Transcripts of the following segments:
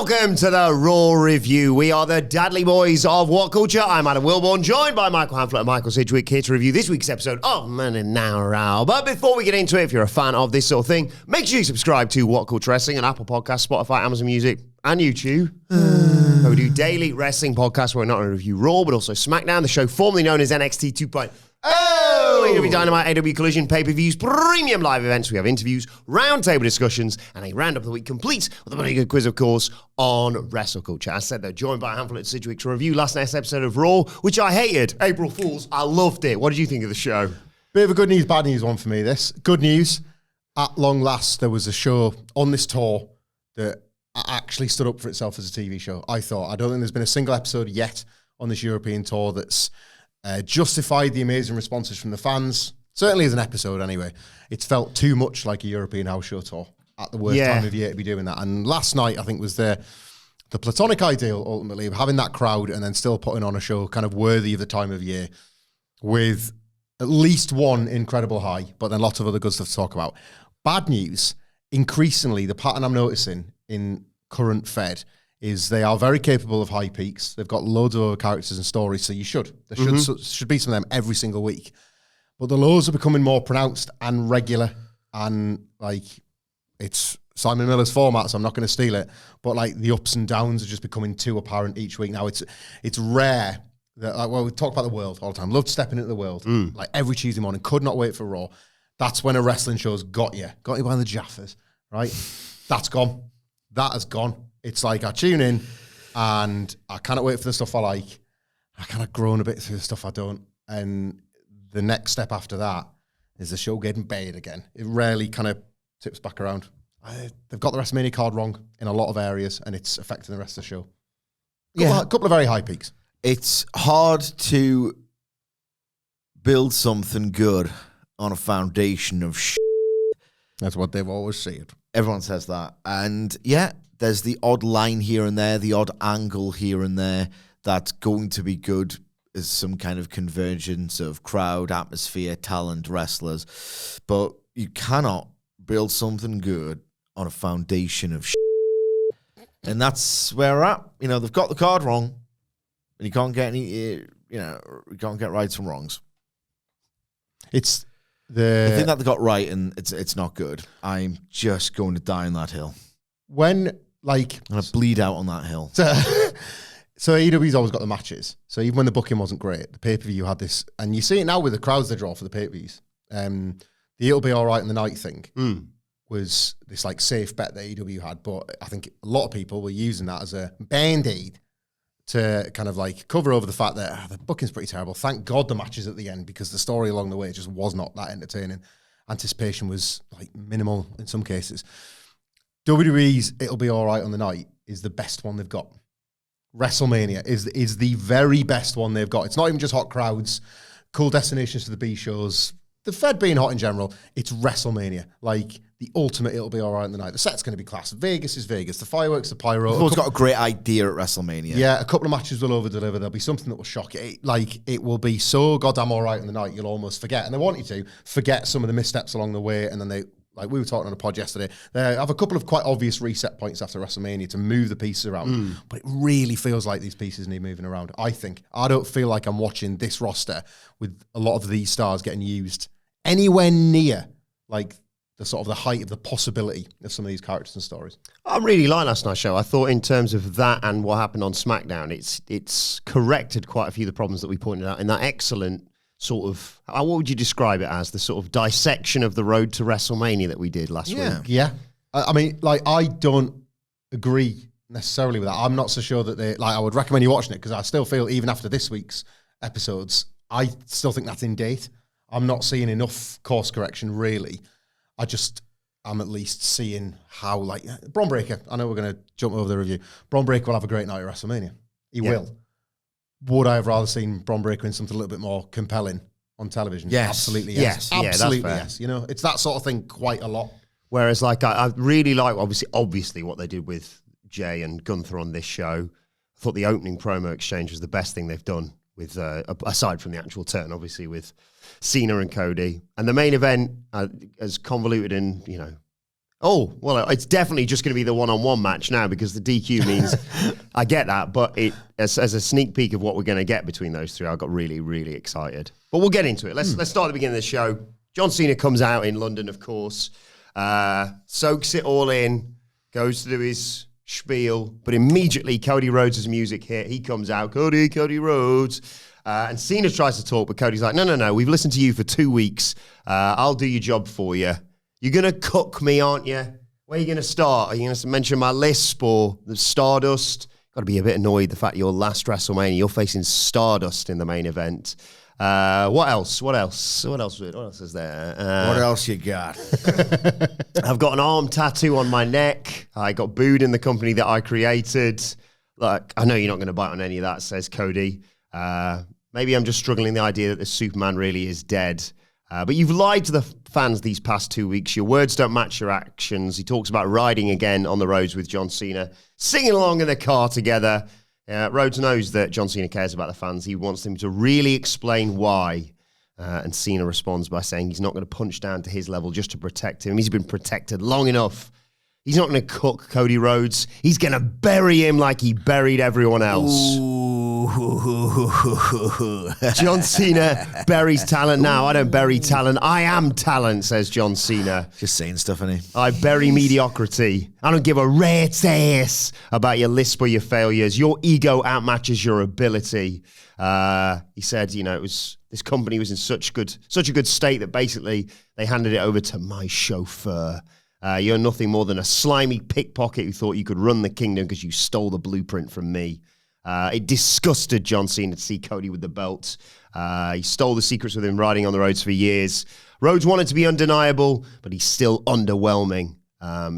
Welcome to the Raw Review. We are the Dudley Boys of What Culture. I'm Adam Wilbourn, joined by Michael Hamflett and Michael Sidgwick, here to review this week's episode of Man in Now. But before we get into it, if you're a fan of this sort of thing, make sure you subscribe to WhatCulture Wrestling on Apple Podcasts, Spotify, Amazon Music, and YouTube. We do daily wrestling podcasts where we not only review Raw, but also SmackDown, the show formerly known as NXT 2.0. AEW Dynamite, AEW Collision, pay-per-views, premium live events. We have interviews, roundtable discussions, and a roundup of the week complete with a very good quiz, of course, on WrestleCulture. As said, though, joined by Hamflett and Sidgwick to review last night's episode of Raw, which I hated. April Fools. I loved it. What did you think of the show? Bit of a good news, bad news one for me, this. Good news, at long last, there was a show on this tour that actually stood up for itself as a TV show, I thought. I don't think there's been a single episode yet on this European tour that's justified the amazing responses from the fans. Certainly as an episode anyway. It's felt too much like a European house show tour at the worst time of year to be doing that. And last night, I think, was the platonic ideal, ultimately, of having that crowd and then still putting on a show kind of worthy of the time of year with at least one incredible high, but then lots of other good stuff to talk about. Bad news, increasingly, the pattern I'm noticing in current Fed is they are very capable of high peaks. They've got loads of other characters and stories, so there should be some of them every single week. But the lows are becoming more pronounced and regular, and like it's Simon Miller's format, so I'm not going to steal it. But like the ups and downs are just becoming too apparent each week now. It's rare that we talk about the world all the time. Loved stepping into the world like every Tuesday morning. Could not wait for Raw. That's when a wrestling show's got you by the jaffers, right? That's gone. That has gone. It's like I tune in and I cannot wait for the stuff I like. I kind of groan a bit through the stuff I don't. And the next step after that is the show getting bad again. It rarely kind of tips back around. They've got the WrestleMania card wrong in a lot of areas and it's affecting the rest of the show. A couple of very high peaks. It's hard to build something good on a foundation of shit. That's what they've always said. Everyone says that. And yeah, there's the odd line here and there, the odd angle here and there that's going to be good as some kind of convergence of crowd, atmosphere, talent, wrestlers. But you cannot build something good on a foundation of shit. And that's where we're at. You know, they've got the card wrong. And you can't get you can't get rights from wrongs. It's the thing that they got right, and it's not good. I'm just going to die on that hill. I'm gonna bleed out on that hill. So AEW's always got the matches. So even when the booking wasn't great, the pay-per-view had this, and you see it now with the crowds they draw for the pay-per-views. The It'll Be All Right in the Night thing was this like safe bet that AEW had, but I think a lot of people were using that as a band-aid to kind of like cover over the fact that the booking's pretty terrible. Thank God the matches at the end, because the story along the way just was not that entertaining. Anticipation was like minimal in some cases. WWE's It'll Be All Right on the Night is the best one they've got. WrestleMania is the very best one they've got. It's not even just hot crowds, cool destinations for the B shows, the Fed being hot in general. It's WrestleMania, like the ultimate It'll Be All Right on the Night. The set's going to be class. Vegas is Vegas. The fireworks, the pyro. Everyone's got a great idea at WrestleMania. Yeah, a couple of matches will over-deliver. There'll be something that will shock you. It will be so goddamn all right on the night, you'll almost forget. And they want you to forget some of the missteps along the way, and then they, like we were talking on a pod yesterday, they have a couple of quite obvious reset points after WrestleMania to move the pieces around. But it really feels like these pieces need moving around, I think. I don't feel like I'm watching this roster with a lot of these stars getting used anywhere near like the sort of the height of the possibility of some of these characters and stories. I really like last night's show. I thought in terms of that and what happened on SmackDown, it's corrected quite a few of the problems that we pointed out in that excellent sort of, what would you describe it as, the sort of dissection of the road to WrestleMania that we did last week? Yeah. I mean, like, I don't agree necessarily with that. I'm not so sure that I would recommend you watching it, because I still feel even after this week's episodes, I still think that's in date. I'm not seeing enough course correction, really. I'm at least seeing how, like, Bron Breakker, I know we're going to jump over the review. Bron Breakker will have a great night at WrestleMania. He will. Would I have rather seen Bron Breakker in something a little bit more compelling on television? Yes. Absolutely yes. Absolutely yes. You know, it's that sort of thing quite a lot. Whereas, like, I really like, obviously what they did with Jay and Gunther on this show. I thought the opening promo exchange was the best thing they've done with, aside from the actual turn, obviously, with Cena and Cody. And the main event, as convoluted and, Oh, well, it's definitely just going to be the one-on-one match now because the DQ means I get that, but as a sneak peek of what we're going to get between those three, I got really, really excited. But we'll get into it. Let's start at the beginning of the show. John Cena comes out in London, of course, soaks it all in, goes to do his spiel, but immediately Cody Rhodes' music hit. He comes out, Cody Rhodes. And Cena tries to talk, but Cody's like, no, we've listened to you for 2 weeks. I'll do your job for you. You're going to cook me, aren't you? Where are you going to start? Are you going to mention my lisp or the Stardust? Got to be a bit annoyed the fact your last WrestleMania, you're facing Stardust in the main event. What else? What else is there? What else you got? I've got an arm tattoo on my neck. I got booed in the company that I created. Like, I know you're not going to bite on any of that, says Cody. Maybe I'm just struggling the idea that the Superman really is dead. But you've lied to the fans these past 2 weeks. Your words don't match your actions. He talks about riding again on the roads with John Cena, singing along in the car together. Rhodes knows that John Cena cares about the fans. He wants them to really explain why. And Cena responds by saying he's not going to punch down to his level just to protect him. He's been protected long enough. He's not going to cook Cody Rhodes. He's going to bury him like he buried everyone else. John Cena buries talent now. I don't bury talent. I am talent, says John Cena. Just saying stuff, innit? I bury mediocrity. I don't give a rat's ass about your lisp or your failures. Your ego outmatches your ability. He said, it was this company was in such a good state that basically they handed it over to my chauffeur. You're nothing more than a slimy pickpocket who thought you could run the kingdom because you stole the blueprint from me. It disgusted John Cena to see Cody with the belt. He stole the secrets with him riding on the roads for years. Rhodes wanted to be undeniable, but he's still underwhelming.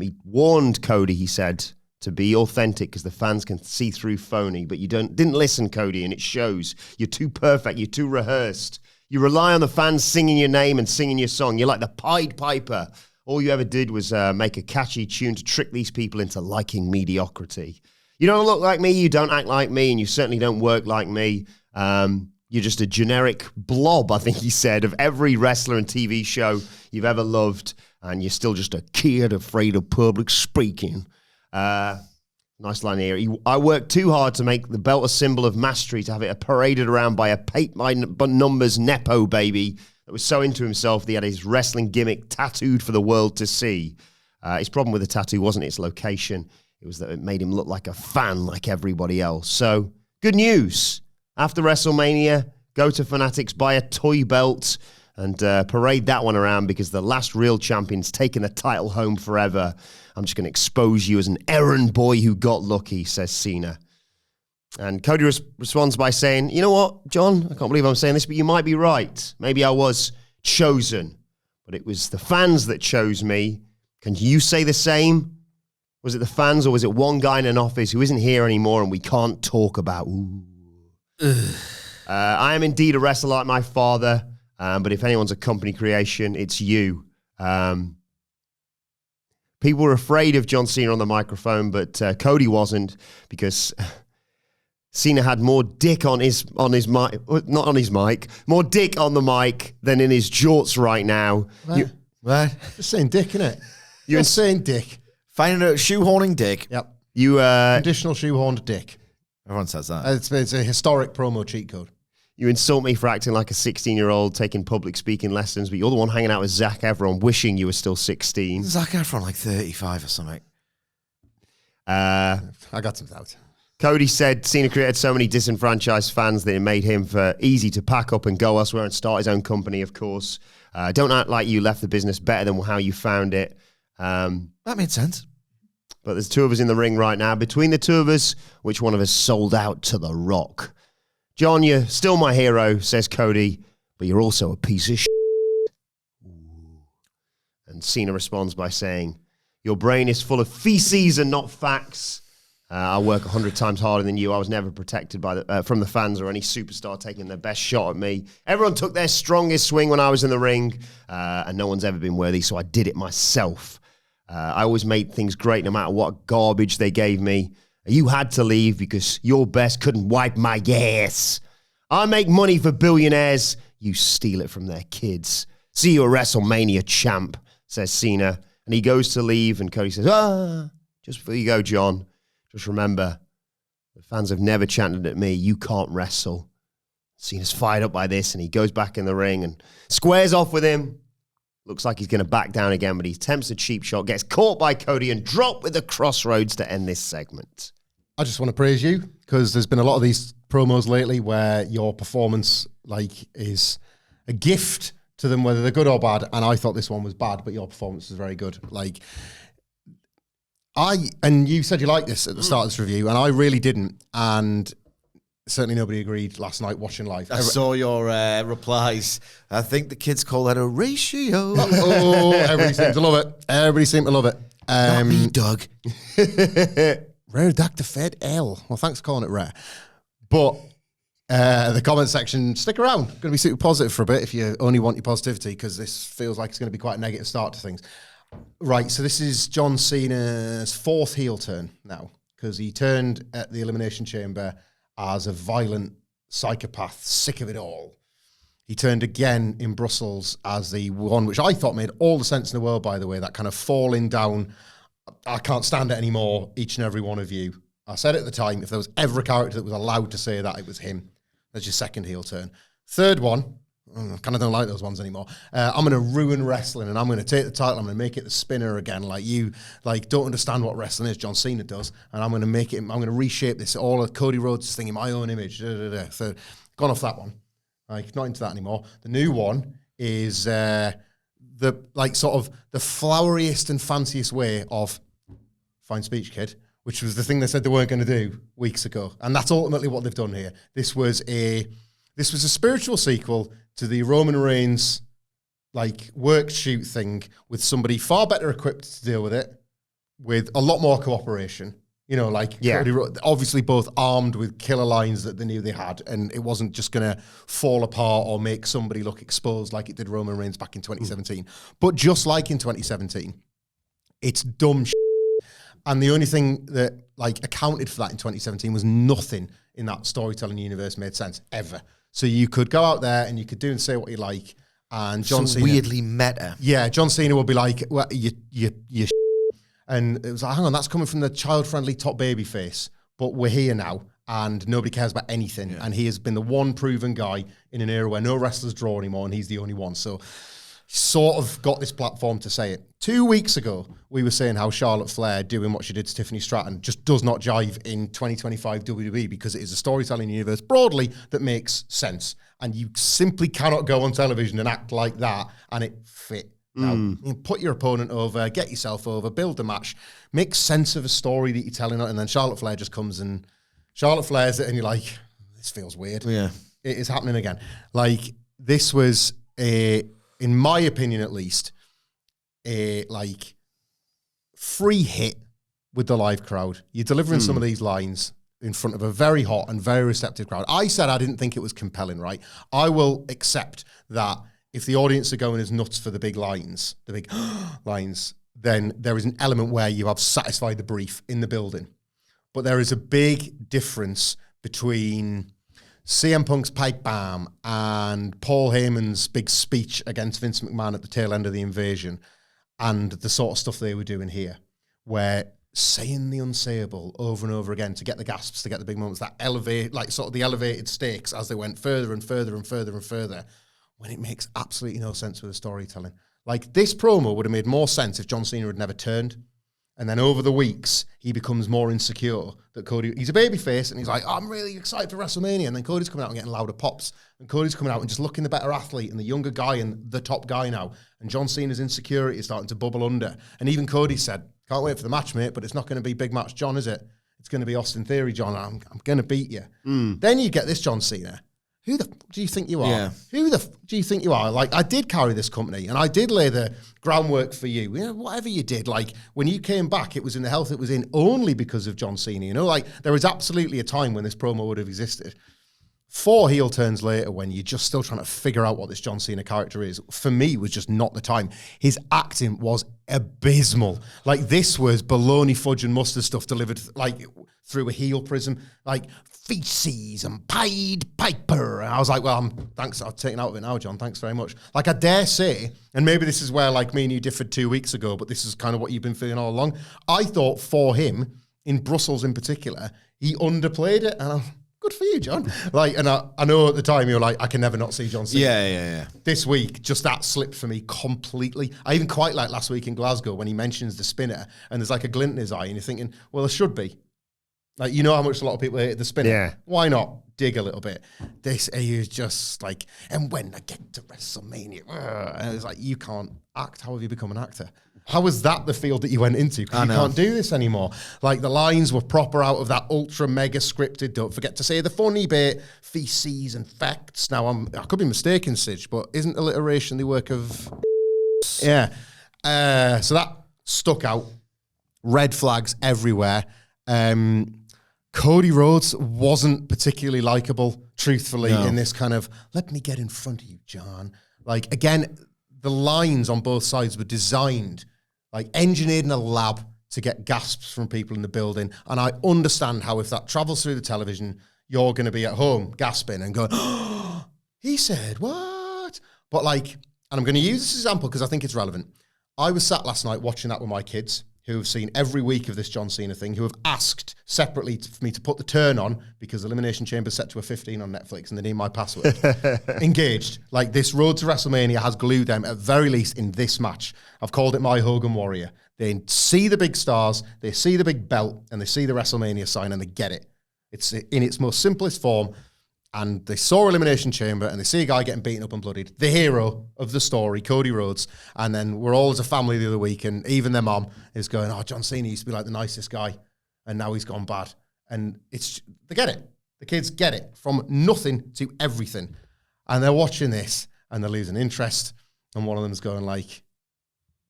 He warned Cody, he said, to be authentic because the fans can see through phony, but you didn't listen, Cody, and it shows. You're too perfect. You're too rehearsed. You rely on the fans singing your name and singing your song. You're like the Pied Piper. All you ever did was make a catchy tune to trick these people into liking mediocrity. You don't look like me, you don't act like me, and you certainly don't work like me. You're just a generic blob, I think he said, of every wrestler and TV show you've ever loved, and you're still just a kid afraid of public speaking. Nice line here. I worked too hard to make the belt a symbol of mastery, to have it paraded around by a paint-by-numbers Nepo baby that was so into himself that he had his wrestling gimmick tattooed for the world to see. His problem with the tattoo wasn't its location. It was that it made him look like a fan like everybody else. So, good news. After WrestleMania, go to Fanatics, buy a toy belt, and parade that one around because the last real champion's taken the title home forever. I'm just going to expose you as an errand boy who got lucky, says Cena. And Cody responds by saying, you know what, John, I can't believe I'm saying this, but you might be right. Maybe I was chosen, but it was the fans that chose me. Can you say the same? Was it the fans or was it one guy in an office who isn't here anymore and we can't talk about? I am indeed a wrestler like my father, but if anyone's a company creation, it's you. People were afraid of John Cena on the microphone, but Cody wasn't because Cena had more dick on his mic, not on his mic, more dick on the mic than in his jorts right now. What? Just saying dick, innit? You're saying dick. Finding a shoehorning dick. Yep. Additional shoehorned dick. Everyone says that. It's a historic promo cheat code. You insult me for acting like a 16-year-old taking public speaking lessons, but you're the one hanging out with Zac Efron wishing you were still 16. Zac Efron like 35 or something. I got some doubt. Cody said Cena created so many disenfranchised fans that it made him easy to pack up and go elsewhere and start his own company, of course. Don't act like you left the business better than how you found it. That made sense. But there's two of us in the ring right now. Between the two of us, which one of us sold out to The Rock? John, you're still my hero, says Cody, but you're also a piece of shit. And Cena responds by saying, your brain is full of feces and not facts. I work 100 times harder than you. I was never protected from the fans or any superstar taking their best shot at me. Everyone took their strongest swing when I was in the ring, and no one's ever been worthy, so I did it myself. I always made things great no matter what garbage they gave me. You had to leave because your best couldn't wipe my ass. I make money for billionaires. You steal it from their kids. See you at WrestleMania, champ, says Cena. And he goes to leave, and Cody says, just before you go, John, just remember, the fans have never chanted at me, you can't wrestle. Cena's fired up by this, and he goes back in the ring and squares off with him. Looks like he's going to back down again, but he attempts a cheap shot, gets caught by Cody, and dropped with the crossroads to end this segment. I just want to praise you, because there's been a lot of these promos lately where your performance is a gift to them, whether they're good or bad. And I thought this one was bad, but your performance was very good. And you said you liked this at the start of this review, and I really didn't. And certainly nobody agreed last night watching live. I saw your replies. I think the kids call that a ratio. Everybody seemed to love it. Everybody seemed to love it. Not me, Doug. Rare Dr. Fed L. Well, thanks for calling it rare. But the comment section, stick around. Going to be super positive for a bit if you only want your positivity, because this feels like it's going to be quite a negative start to things. Right, so this is John Cena's fourth heel turn now, because he turned at the Elimination Chamber as a violent psychopath, sick of it all. He turned again in Brussels as the one, which I thought made all the sense in the world, by the way, that kind of falling down, I can't stand it anymore, each and every one of you. I said at the time, if there was ever a character that was allowed to say that, it was him. That's your second heel turn. Third one, I kind of don't like those ones anymore. I'm going to ruin wrestling, and I'm going to take the title, I'm going to make it the spinner again, like you don't understand what wrestling is, John Cena does, and I'm going to make it, I'm going to reshape this, all of Cody Rhodes' thing in my own image. So, gone off that one. Not into that anymore. The new one is the floweriest and fanciest way of fine speech, kid, which was the thing they said they weren't going to do weeks ago. And that's ultimately what they've done here. This was a spiritual sequel to the Roman Reigns work shoot thing with somebody far better equipped to deal with it, with a lot more cooperation. Cody, obviously both armed with killer lines that they knew they had, and it wasn't just going to fall apart or make somebody look exposed like it did Roman Reigns back in 2017. But just like in 2017, it's dumb shit. And the only thing that accounted for that in 2017 was nothing in that storytelling universe made sense ever. So you could go out there and you could do and say what you like, and John Cena weirdly meta. Yeah, John Cena would be like, "Well, you and it was like, hang on, that's coming from the child-friendly top baby face, but we're here now, and nobody cares about anything." Yeah. And he has been the one proven guy in an era where no wrestlers draw anymore, and he's the only one. So sort of got this platform to say it. 2 weeks ago, we were saying how Charlotte Flair doing what she did to Tiffany Stratton just does not jive in 2025 WWE, because it is a storytelling universe broadly that makes sense. And you simply cannot go on television and act like that and it fit. Now, you put your opponent over, get yourself over, build the match, make sense of a story that you're telling, and then Charlotte Flair just comes and Charlotte Flair's it, and you're like, this feels weird. Yeah. It is happening again. This was in my opinion at least, a free hit with the live crowd. You're delivering some of these lines in front of a very hot and very receptive crowd. I said I didn't think it was compelling, right? I will accept that if the audience are going as nuts for the big lines, then there is an element where you have satisfied the brief in the building. But there is a big difference between CM Punk's pipe bomb and Paul Heyman's big speech against Vince McMahon at the tail end of the invasion, and the sort of stuff they were doing here, where saying the unsayable over and over again to get the gasps, to get the big moments, that elevate, the elevated stakes as they went further and further and further and further, when it makes absolutely no sense with the storytelling. This promo would have made more sense if John Cena had never turned. And then over the weeks, he becomes more insecure that Cody, he's a babyface, and he's like, I'm really excited for WrestleMania. And then Cody's coming out and getting louder pops. And Cody's coming out and just looking the better athlete and the younger guy and the top guy now. And John Cena's insecurity is starting to bubble under. And even Cody said, can't wait for the match, mate, but it's not going to be big match John, is it? It's going to be Austin Theory, John. I'm going to beat you. Then you get this John Cena. Who the do you think you are? Yeah. Who the do you think you are? I did carry this company, and I did lay the groundwork for you. Whatever you did, when you came back, it was in the health it was in only because of John Cena. There was absolutely a time when this promo would have existed. 4 heel turns later, when you're just still trying to figure out what this John Cena character is, for me, was just not the time. His acting was abysmal. Like, this was bologna, fudge, and mustard stuff delivered, like, through a heel prism. Like, feces and Pied Piper. And I was like, well, thanks. I've taken out of it now, John. Thanks very much. Like, I dare say, and maybe this is where, like, me and you differed 2 weeks ago, but this is kind of what you've been feeling all along. I thought for him, in Brussels in particular, he underplayed it, and I'm good for you, John. Like, and I know at the time you were like, I can never not see John Cena. Yeah. This week, just that slipped for me completely. I even quite like last week in Glasgow when he mentions the spinner and there's like a glint in his eye and you're thinking, well, there should be. Like, you know how much a lot of people hate the spinner. Yeah. Why not dig a little bit? This is just like, and when I get to WrestleMania, and it's like, you can't act. How have you become an actor? How was that the field that you went into? Because you can't do this anymore. Like, the lines were proper out of that ultra mega scripted. Don't forget to say the funny bit, feces and facts. Now, I could be mistaken, Sidge, but isn't alliteration the work of... Yeah. So that stuck out. Red flags everywhere. Cody Rhodes wasn't particularly likable, truthfully, in this kind of, let me get in front of you, John. Like, again, the lines on both sides were designed, like, engineered in a lab to get gasps from people in the building. And I understand how if that travels through the television, you're going to be at home gasping and going, oh, he said, what? But, like, and I'm going to use this example because I think it's relevant. I was sat last night watching that with my kids, who have seen every week of this John Cena thing, who have asked separately for me to put the turn on because Elimination Chamber's set to a 15 on Netflix and they need my password. Engaged. Like, this road to WrestleMania has glued them, at very least in this match. I've called it my Hogan Warrior. They see the big stars, they see the big belt, and they see the WrestleMania sign and they get it. It's in its most simplest form. And they saw Elimination Chamber and they see a guy getting beaten up and bloodied. The hero of the story, Cody Rhodes. And then we're all as a family the other week, and even their mom is going, oh, John Cena used to be like the nicest guy, and now he's gone bad. And they get it. The kids get it from nothing to everything. And they're watching this and they're losing interest. And one of them's going like,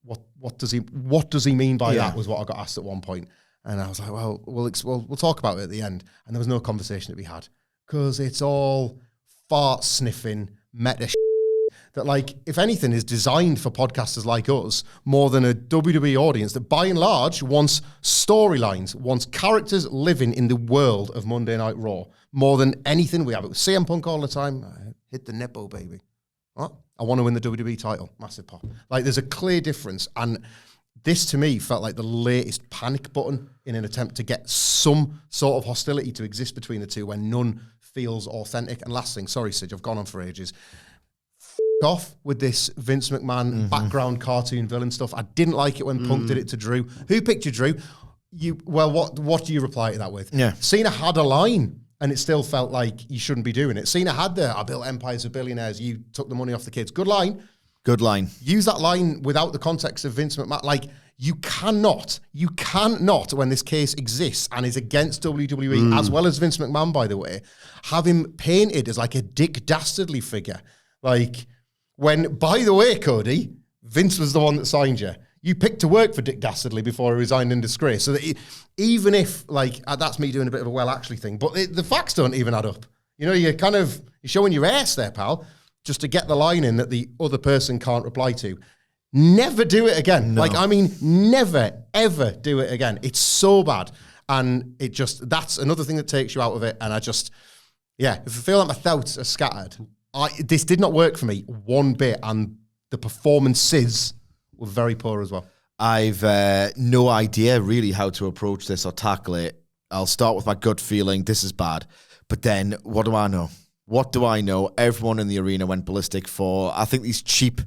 what does he mean by that, was what I got asked at one point. And I was like, well, we'll talk about it at the end. And there was no conversation to be had. Because it's all fart-sniffing meta that, like, if anything, is designed for podcasters like us more than a WWE audience that, by and large, wants storylines, wants characters living in the world of Monday Night Raw more than anything. We have it with CM Punk all the time. Hit the Nepo, baby. What? I want to win the WWE title. Massive pop. Like, there's a clear difference. And this, to me, felt like the latest panic button in an attempt to get some sort of hostility to exist between the two when none feels authentic. And last thing, sorry, Sidge, I've gone on for ages. Off with this Vince McMahon background cartoon villain stuff. I didn't like it when Punk did it to Drew. Who picked you, Drew? What do you reply to that with? Yeah. Cena had a line, and it still felt like you shouldn't be doing it. Cena had I built empires of billionaires, you took the money off the kids. Good line. Good line. Use that line without the context of Vince McMahon. Like, you cannot, when this case exists and is against WWE, as well as Vince McMahon, by the way, have him painted as like a Dick Dastardly figure. Like, when, by the way, Cody, Vince was the one that signed you. You picked to work for Dick Dastardly before he resigned in disgrace. So that even if, like, that's me doing a bit of a well-actually thing, but the facts don't even add up. You know, you're showing your ass there, pal, just to get the line in that the other person can't reply to. Never do it again. No. Like, I mean, never, ever do it again. It's so bad. And that's another thing that takes you out of it. And if I feel like my thoughts are scattered, this did not work for me one bit. And the performances were very poor as well. I've no idea really how to approach this or tackle it. I'll start with my gut feeling. This is bad. But then what do I know? What do I know? Everyone in the arena went ballistic for, I think, these cheap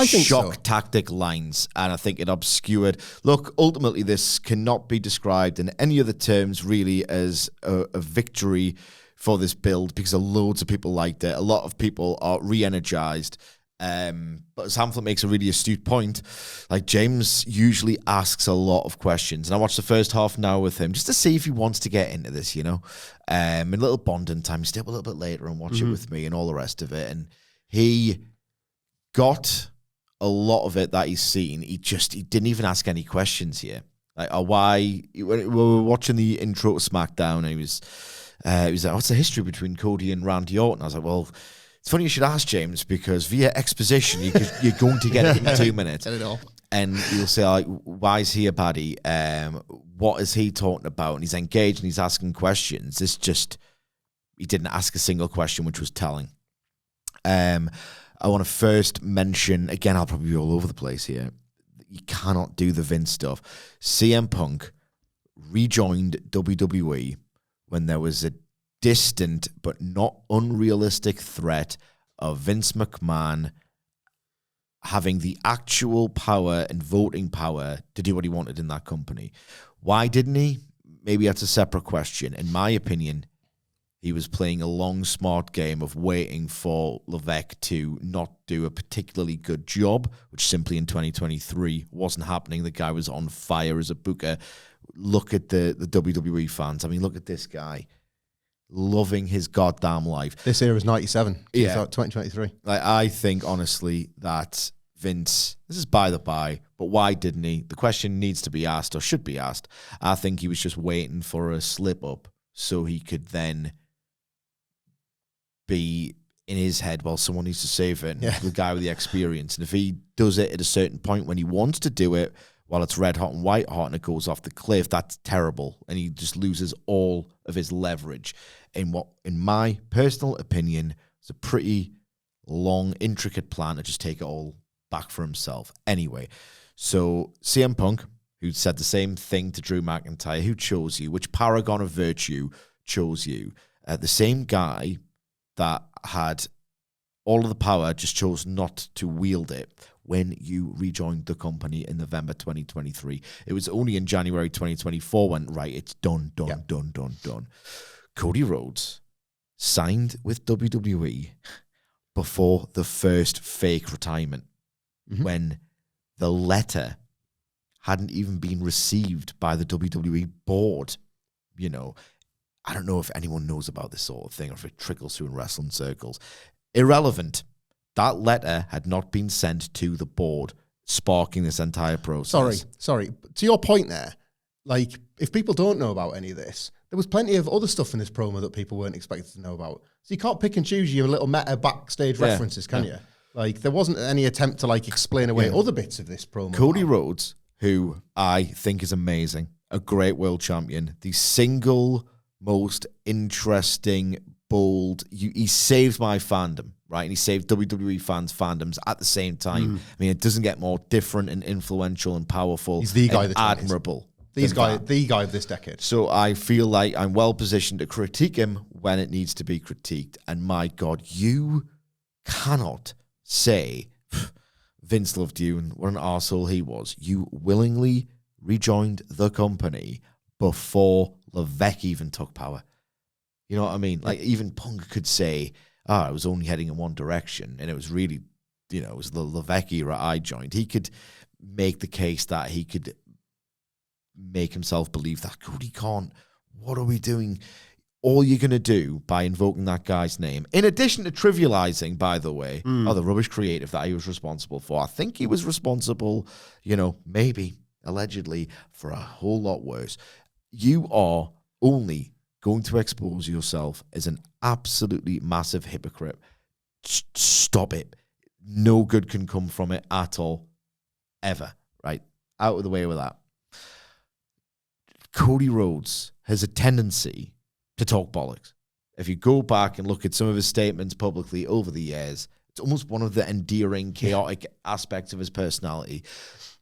shock tactic lines, and I think it obscured. Look, ultimately, this cannot be described in any other terms really as a victory for this build because loads of people liked it. A lot of people are re-energized. But as Hamflett makes a really astute point, like, James usually asks a lot of questions, and I watched the first half now with him just to see if he wants to get into this, in a little bonding time, stay up a little bit later and watch it with me and all the rest of it. And he got a lot of it that he's seen. He didn't even ask any questions here. Like, why? We were watching the intro to SmackDown, and he was he was like, what's the history between Cody and Randy Orton? I was like, well, it's funny you should ask, James, because via exposition, you're going to get it in 2 minutes. Get it all. And you'll say, like, why is he a baddie? What is he talking about? And he's engaged and he's asking questions. He didn't ask a single question, which was telling. I want to first mention, again, I'll probably be all over the place here. You cannot do the Vince stuff. CM Punk rejoined WWE when there was a distant but not unrealistic threat of Vince McMahon having the actual power and voting power to do what he wanted in that company. Why didn't he? Maybe that's a separate question. In my opinion, he was playing a long, smart game of waiting for Levesque to not do a particularly good job, which simply in 2023 wasn't happening. The guy was on fire as a booker. Look at the WWE fans. I mean, look at this guy. Loving his goddamn life. This era is 97. Yeah. 2023. Like, I think, honestly, that Vince, this is by the by, but why didn't he? The question needs to be asked, or should be asked. I think he was just waiting for a slip up so he could then be in his head, well, someone needs to save it, and the guy with the experience. And if he does it at a certain point when he wants to do it, while it's red hot and white hot and it goes off the cliff, that's terrible. And he just loses all of his leverage in what, in my personal opinion, is a pretty long, intricate plan to just take it all back for himself. Anyway, so CM Punk, who said the same thing to Drew McIntyre, who chose you? Which paragon of virtue chose you? The same guy that had all of the power just chose not to wield it when you rejoined the company in November 2023. It was only in January 2024 when, right, it's done. Cody Rhodes signed with WWE before the first fake retirement, when the letter hadn't even been received by the WWE board. You know, I don't know if anyone knows about this sort of thing or if it trickles through in wrestling circles. Irrelevant. That letter had not been sent to the board, sparking this entire process. Sorry. To your point there, like, if people don't know about any of this, there was plenty of other stuff in this promo that people weren't expected to know about. So you can't pick and choose your little meta backstage references, can you? Like, there wasn't any attempt to, like, explain away other bits of this promo. Cody Rhodes, who I think is amazing, a great world champion, the single most interesting, bold, he saved my fandom, right? And he saved WWE fans' fandoms at the same time. I mean, it doesn't get more different and influential and powerful. He's the guy and that's admirable. The guy of this decade. So I feel like I'm well positioned to critique him when it needs to be critiqued. And my God, you cannot say Vince loved you and what an arsehole he was. You willingly rejoined the company before Levesque even took power. You know what I mean? Like, even Punk could say, I was only heading in one direction, and it was really, it was the Levesque era I joined. He could make the case that he could make himself believe that Cody can't. What are we doing? All you're going to do by invoking that guy's name, in addition to trivializing, by the way, the rubbish creative that he was responsible for. I think he was responsible, maybe, allegedly, for a whole lot worse. You are only going to expose yourself as an absolutely massive hypocrite. Stop it. No good can come from it at all. Ever. Right? Out of the way with that. Cody Rhodes has a tendency to talk bollocks. If you go back and look at some of his statements publicly over the years, it's almost one of the endearing, chaotic aspects of his personality.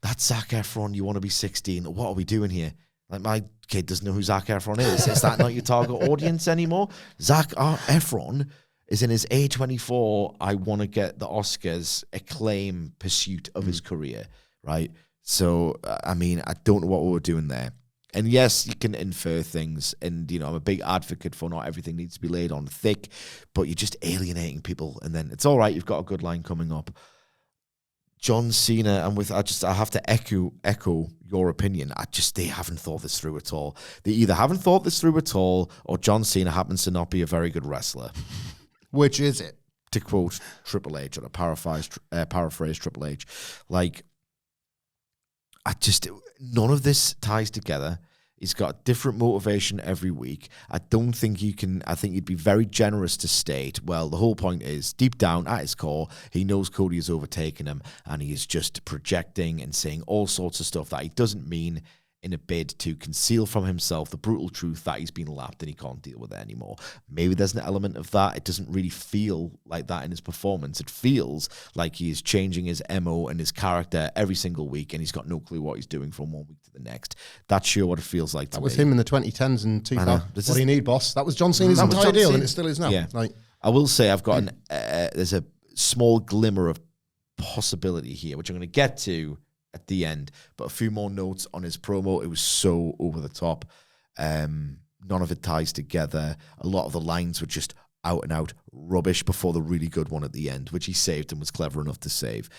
That's Zac Efron, you want to be 16. What are we doing here? Like, my kid doesn't know who Zac Efron is. Is that not your target audience anymore? Zac Efron is in his A24, I want to get the Oscars acclaim pursuit of his career, right? So, I mean, I don't know what we were doing there. And yes, you can infer things, and, I'm a big advocate for not everything needs to be laid on thick, but you're just alienating people, and then it's all right, you've got a good line coming up. John Cena, I have to echo your opinion. They haven't thought this through at all. They either haven't thought this through at all, or John Cena happens to not be a very good wrestler. Which is it? To quote Triple H, or to paraphrase Triple H. Like, none of this ties together. He's got a different motivation every week. I don't think you can. I think you'd be very generous to state, well, the whole point is, deep down at his core, he knows Cody has overtaken him, and he is just projecting and saying all sorts of stuff that he doesn't mean, in a bid to conceal from himself the brutal truth that he's been lapped and he can't deal with it anymore. Maybe there's an element of that. It doesn't really feel like that in his performance. It feels like he is changing his MO and his character every single week, and he's got no clue what he's doing from one week to the next. That's sure what it feels like to me. That was him in the 2010s and 2000. What do you need, boss? That was John Cena's That was entire John deal, Cena. and it still is now. Yeah. I will say I've got there's a small glimmer of possibility here, which I'm going to get to at the end, but a few more notes on his promo. It was so over the top. None of it ties together. A lot of the lines were just out and out rubbish before the really good one at the end, which he saved and was clever enough to save.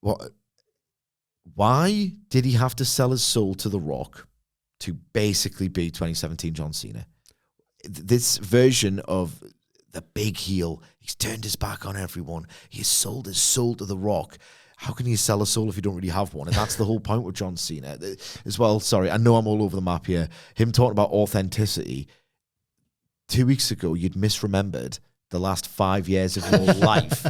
What? Why did he have to sell his soul to The Rock to basically be 2017 John Cena? This version of the big heel, he's turned his back on everyone. He's sold his soul to The Rock. How can you sell a soul if you don't really have one? And that's the whole point with John Cena. As well, sorry, I know I'm all over the map here. Him talking about authenticity. 2 weeks ago, you'd misremembered the last 5 years of your life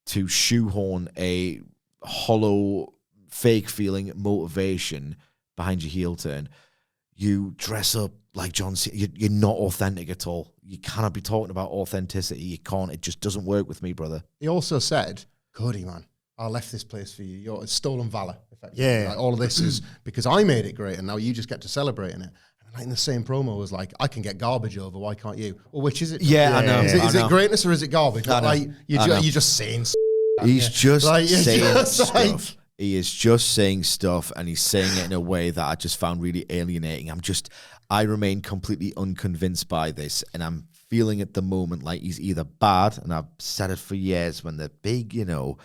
to shoehorn a hollow, fake-feeling motivation behind your heel turn. You dress up like John Cena. You're not authentic at all. You cannot be talking about authenticity. You can't. It just doesn't work with me, brother. He also said, Cody, man, I left this place for you. You're stolen valor, effectively. Yeah. Like, all of this is because I made it great, and now you just get to celebrate in it. And like in the same promo was like, I can get garbage over. Why can't you? Well, which is it? Yeah, I know. Is it greatness or is it garbage? Like, you're just saying He's just like, saying stuff. He is just saying stuff, and he's saying it in a way that I just found really alienating. I remain completely unconvinced by this, and I'm feeling at the moment like he's either bad, and I've said it for years when the big, the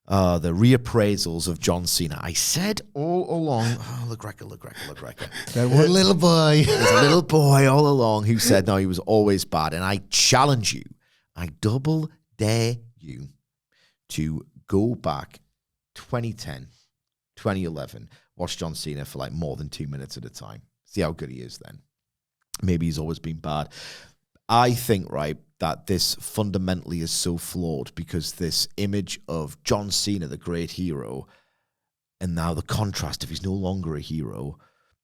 reappraisals of John Cena. I said all along, LaGreca. There was a little boy. There's a little boy all along who said, no, he was always bad. And I challenge you, I double dare you to go back 2010, 2011, watch John Cena for like more than 2 minutes at a time. See how good he is then. Maybe he's always been bad. I think, right, that this fundamentally is so flawed because this image of John Cena, the great hero, and now the contrast if he's no longer a hero,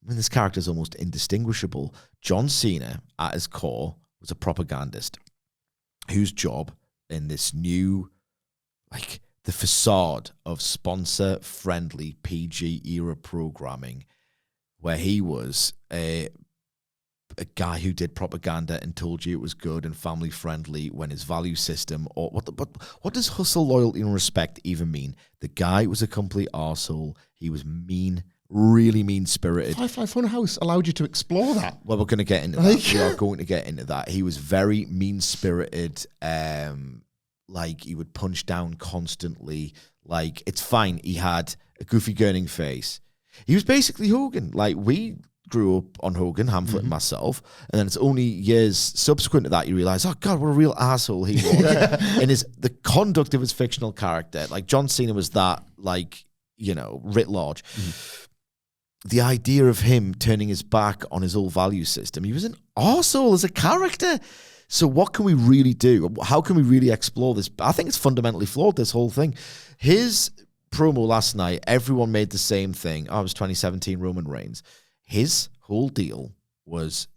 I mean, this character is almost indistinguishable. John Cena, at his core, was a propagandist whose job in this new, like, the facade of sponsor-friendly PG-era programming, where he was a guy who did propaganda and told you it was good and family-friendly when his value system, or what does hustle, loyalty, and respect even mean? The guy was a complete arsehole. He was mean, really mean-spirited. 5 Fun House allowed you to explore that. Well, we're going to get into that. We are going to get into that. He was very mean-spirited, like he would punch down constantly. Like, it's fine. He had a goofy gurning face. He was basically Hogan. Like, we grew up on Hogan, Hamflett and myself, and then it's only years subsequent to that you realize, oh God, what a real asshole he was. And the conduct of his fictional character, like John Cena was that, like, writ large. The idea of him turning his back on his old value system, he was an arsehole as a character. So what can we really do? How can we really explore this? I think it's fundamentally flawed, this whole thing. His promo last night, everyone made the same thing. Oh, it was 2017 Roman Reigns. His whole deal was,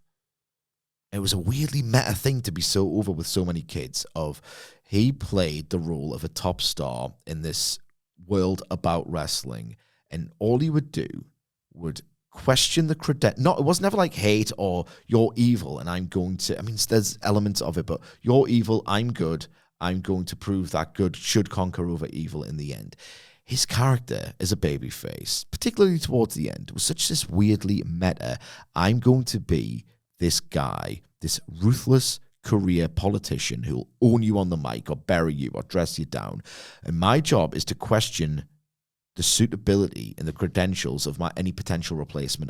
it was a weirdly meta thing to be so over with so many kids of, he played the role of a top star in this world about wrestling, and all he would do would question the credentials. No, it was never like hate or you're evil and I'm going to, I mean, there's elements of it, but you're evil, I'm good, I'm going to prove that good should conquer over evil in the end. His character as a babyface, particularly towards the end, was such this weirdly meta, I'm going to be this guy, this ruthless career politician who'll own you on the mic or bury you or dress you down. And my job is to question the suitability and the credentials of any potential replacement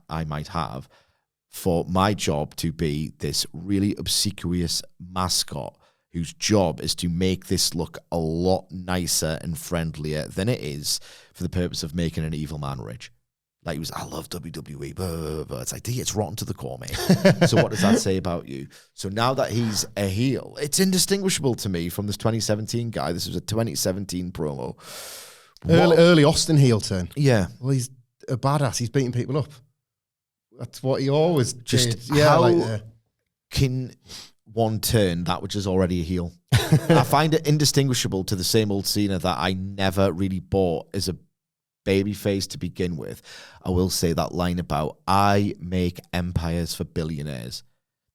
I might have for my job to be this really obsequious mascot whose job is to make this look a lot nicer and friendlier than it is for the purpose of making an evil man rich. Like he was, I love WWE, but it's like, it's rotten to the core, mate. So what does that say about you? So now that he's a heel, it's indistinguishable to me from this 2017 guy. This was a 2017 promo. Early Austin heel turn. Yeah. Well, he's a badass. He's beating people up. That's what he always Just did. Yeah, how can one turn that which is already a heel? I find it indistinguishable to the same old Cena that I never really bought as a babyface to begin with. I will say that line about I make empires for billionaires.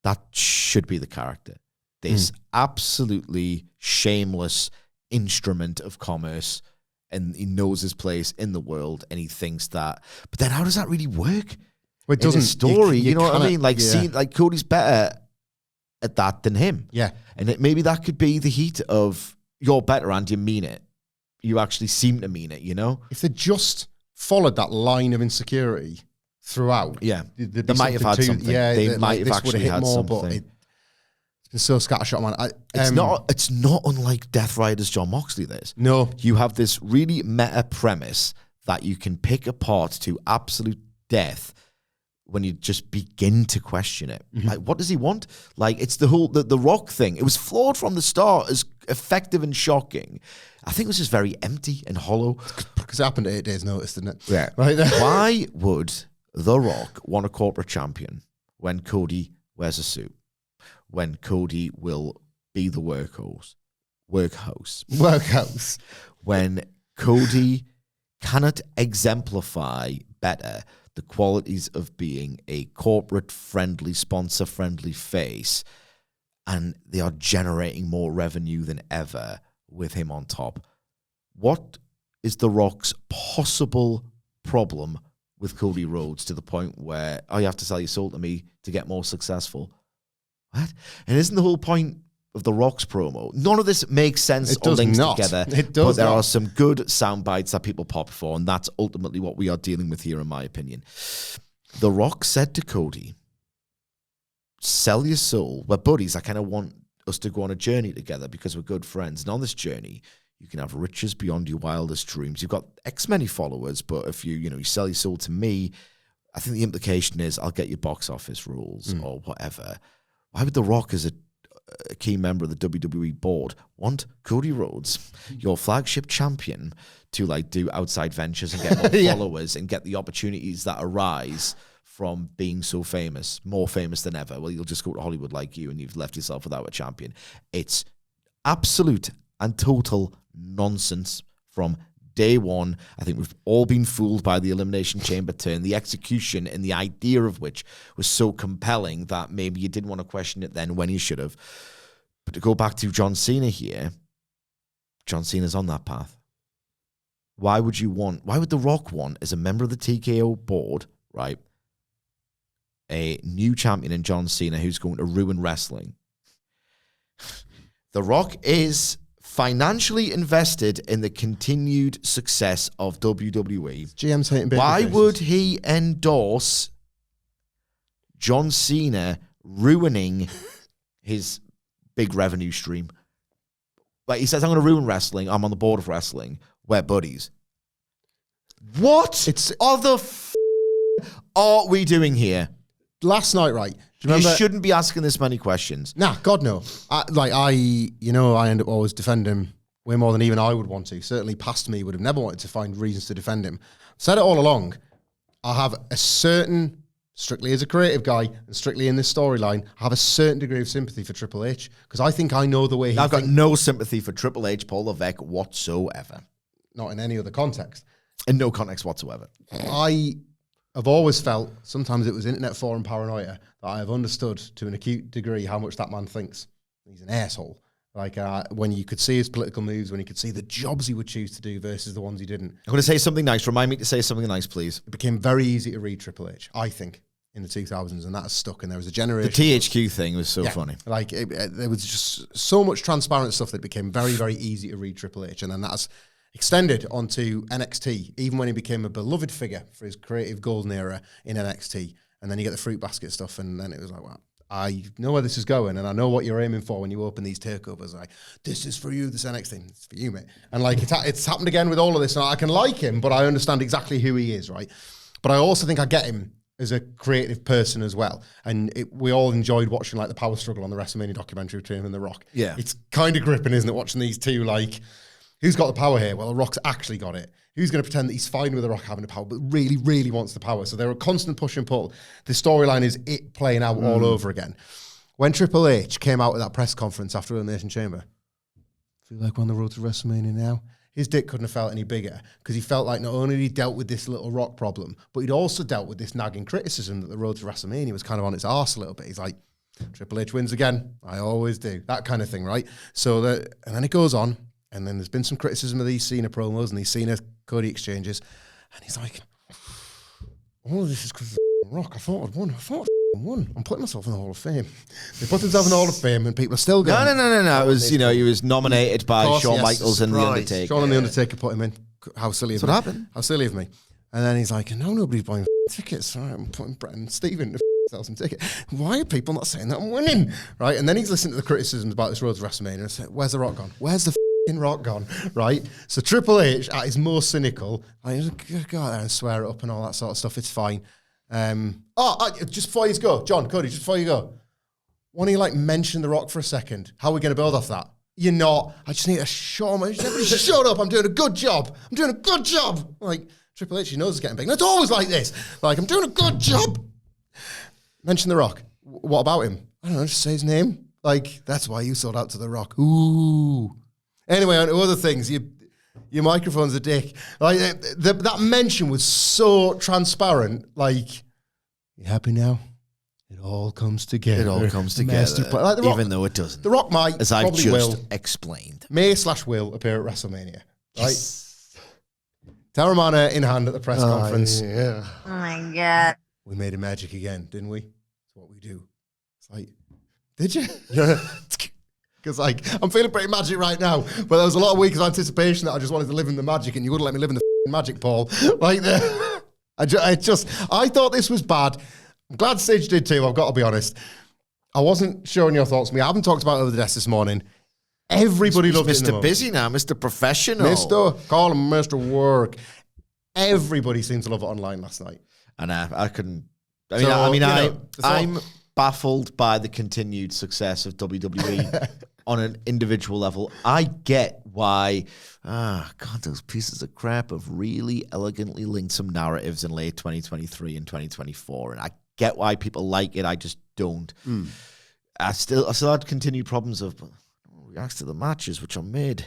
That should be the character. This absolutely shameless instrument of commerce, and he knows his place in the world, and he thinks that. But then, how does that really work? Well, it doesn't. In a story, you know what I mean? Like, yeah. like Cody's better at that than him. Yeah, and maybe that could be the heat of you're better and you mean it. You actually seem to mean it, you know? If they just followed that line of insecurity throughout, they might have had something. Yeah, they might have actually had more, something. But it's been so scattershot, man. It's not unlike Death Rider's John Moxley, this. No. You have this really meta premise that you can pick apart to absolute death when you just begin to question it. Like, what does he want? Like, it's the whole, the Rock thing. It was flawed from the start, as effective and shocking. I think it was just very empty and hollow. Because it happened at 8 days' notice, didn't it? Yeah. Right there. Why would The Rock want a corporate champion when Cody wears a suit? When Cody will be the workhorse? When Cody cannot exemplify better the qualities of being a corporate-friendly, sponsor-friendly face, and they are generating more revenue than ever with him on top. What is The Rock's possible problem with Cody Rhodes to the point where, you have to sell your soul to me to get more successful? What? And isn't the whole point of The Rock's promo? None of this makes sense or links together. It does but there not. are some good sound bites that people pop for, and that's ultimately what we are dealing with here, in my opinion. The Rock said to Cody, sell your soul. We're buddies. I kind of want us to go on a journey together because we're good friends. And on this journey, you can have riches beyond your wildest dreams. You've got X many followers, but if you sell your soul to me, I think the implication is I'll get your box office rules or whatever. Why would The Rock, as a key member of the WWE board, want Cody Rhodes, your flagship champion, to do outside ventures and get more followers and get the opportunities that arise from being so famous, more famous than ever? Well, you'll just go to Hollywood like you and you've left yourself without a champion. It's absolute and total nonsense from day one. I think we've all been fooled by the Elimination Chamber turn, the execution and the idea of which was so compelling that maybe you didn't want to question it then when you should have. But to go back to John Cena here, John Cena's on that path. Why would The Rock want, as a member of the TKO board, right, a new champion in John Cena who's going to ruin wrestling? The Rock is financially invested in the continued success of WWE. GM's hating baby Why faces. would he endorse John Cena ruining his big revenue stream? Like, he says, I'm going to ruin wrestling. I'm on the board of wrestling. We're buddies. What are we doing here? Last night, right? Do You shouldn't be asking this many questions. Nah, God no. I end up always defending him way more than even I would want to. Certainly past me would have never wanted to find reasons to defend him. Said it all along. I have a certain, strictly as a creative guy and strictly in this storyline, I have a certain degree of sympathy for Triple H because I think I know the way he I've got no sympathy for Triple H, Paul Levesque whatsoever. Not in any other context. In no context whatsoever. I've always felt, sometimes it was internet forum paranoia, that I have understood to an acute degree how much that man thinks. He's an asshole. Like, when you could see his political moves, when you could see the jobs he would choose to do versus the ones he didn't. I'm going to say something nice. Remind me to say something nice, please. It became very easy to read Triple H, I think, in the 2000s, and that has stuck. And there was a generation. The THQ thing was so funny. Like, there was just so much transparent stuff that it became very, very easy to read Triple H. And then that's extended onto NXT, even when he became a beloved figure for his creative golden era in NXT. And then you get the fruit basket stuff, and then it was like, wow. I know where this is going, and I know what you're aiming for when you open these takeovers. Like, this is for you, this NXT thing, it's for you, mate. And like, it's happened again with all of this, and I can like him, but I understand exactly who he is, right? But I also think I get him as a creative person as well. And we all enjoyed watching like the power struggle on the WrestleMania documentary between him and The Rock. Yeah. It's kind of gripping, isn't it, watching these two, like, who's got the power here? Well, The Rock's actually got it. Who's going to pretend that he's fine with The Rock having the power, but really, really wants the power? So they're a constant push and pull. The storyline is it playing out all over again. When Triple H came out with that press conference after Elimination Chamber, I feel like we're on the road to WrestleMania now. His dick couldn't have felt any bigger because he felt like not only had he dealt with this little Rock problem, but he'd also dealt with this nagging criticism that the road to WrestleMania was kind of on its arse a little bit. He's like, Triple H wins again. I always do. That kind of thing, right? So and then it goes on. And then there's been some criticism of these Cena promos and these Cena Cody exchanges. And he's like, all of this is because of Rock. I thought I'd won. I'm putting myself in the Hall of Fame. They put themselves in the Hall of Fame and people are still going. No. It was, he was nominated by Shawn Michaels and The Undertaker. Shawn and The Undertaker put him in. How silly of me. That's what happened. How silly of me. And then he's like, no, nobody's buying tickets. Right, I'm putting Brett and Steven to sell some tickets. Why are people not saying that I'm winning? Right? And then he's listened to the criticisms about this road to WrestleMania and said, where's The Rock gone? Where's the Rock gone, right? So Triple H at his most cynical, like, go out there and swear it up and all that sort of stuff. It's fine. Just before you go, John, Cody, just before you go, why don't you like mention The Rock for a second? How are we going to build off that? You're not. I just need to show him. Everybody shut up. I'm doing a good job. Like, Triple H, he knows it's getting big. And it's always like this. Like, I'm doing a good job. Mention The Rock. What about him? I don't know, just say his name. Like, that's why you sold out to The Rock. Ooh. Anyway, on to other things. Your microphone's a dick. Like that mention was so transparent. Like, you happy now? It all comes together. It all comes together, like Rock, even though it doesn't. The Rock might, as I've probably just will, explained, may/will appear at WrestleMania. Right? Terramana in hand at the press conference. Yeah. Oh my God. We made a magic again, didn't we? That's what we do. It's like, did you? Because like, I'm feeling pretty magic right now, but there was a lot of weeks of anticipation that I just wanted to live in the magic, and you wouldn't let me live in the magic, Paul. Like, I thought this was bad. I'm glad Sidge did too, I've got to be honest. I wasn't sure on your thoughts. I haven't talked about it over the desk this morning. Everybody loved it. Mr. Busy now, Mr. Professional. Call him Mr. Work. Everybody seemed to love it online last night. And I couldn't. I'm baffled by the continued success of WWE on an individual level. I get why, those pieces of crap have really elegantly linked some narratives in late 2023 and 2024. And I get why people like it. I just don't. I still had continued problems of reacts to the matches, which are mid.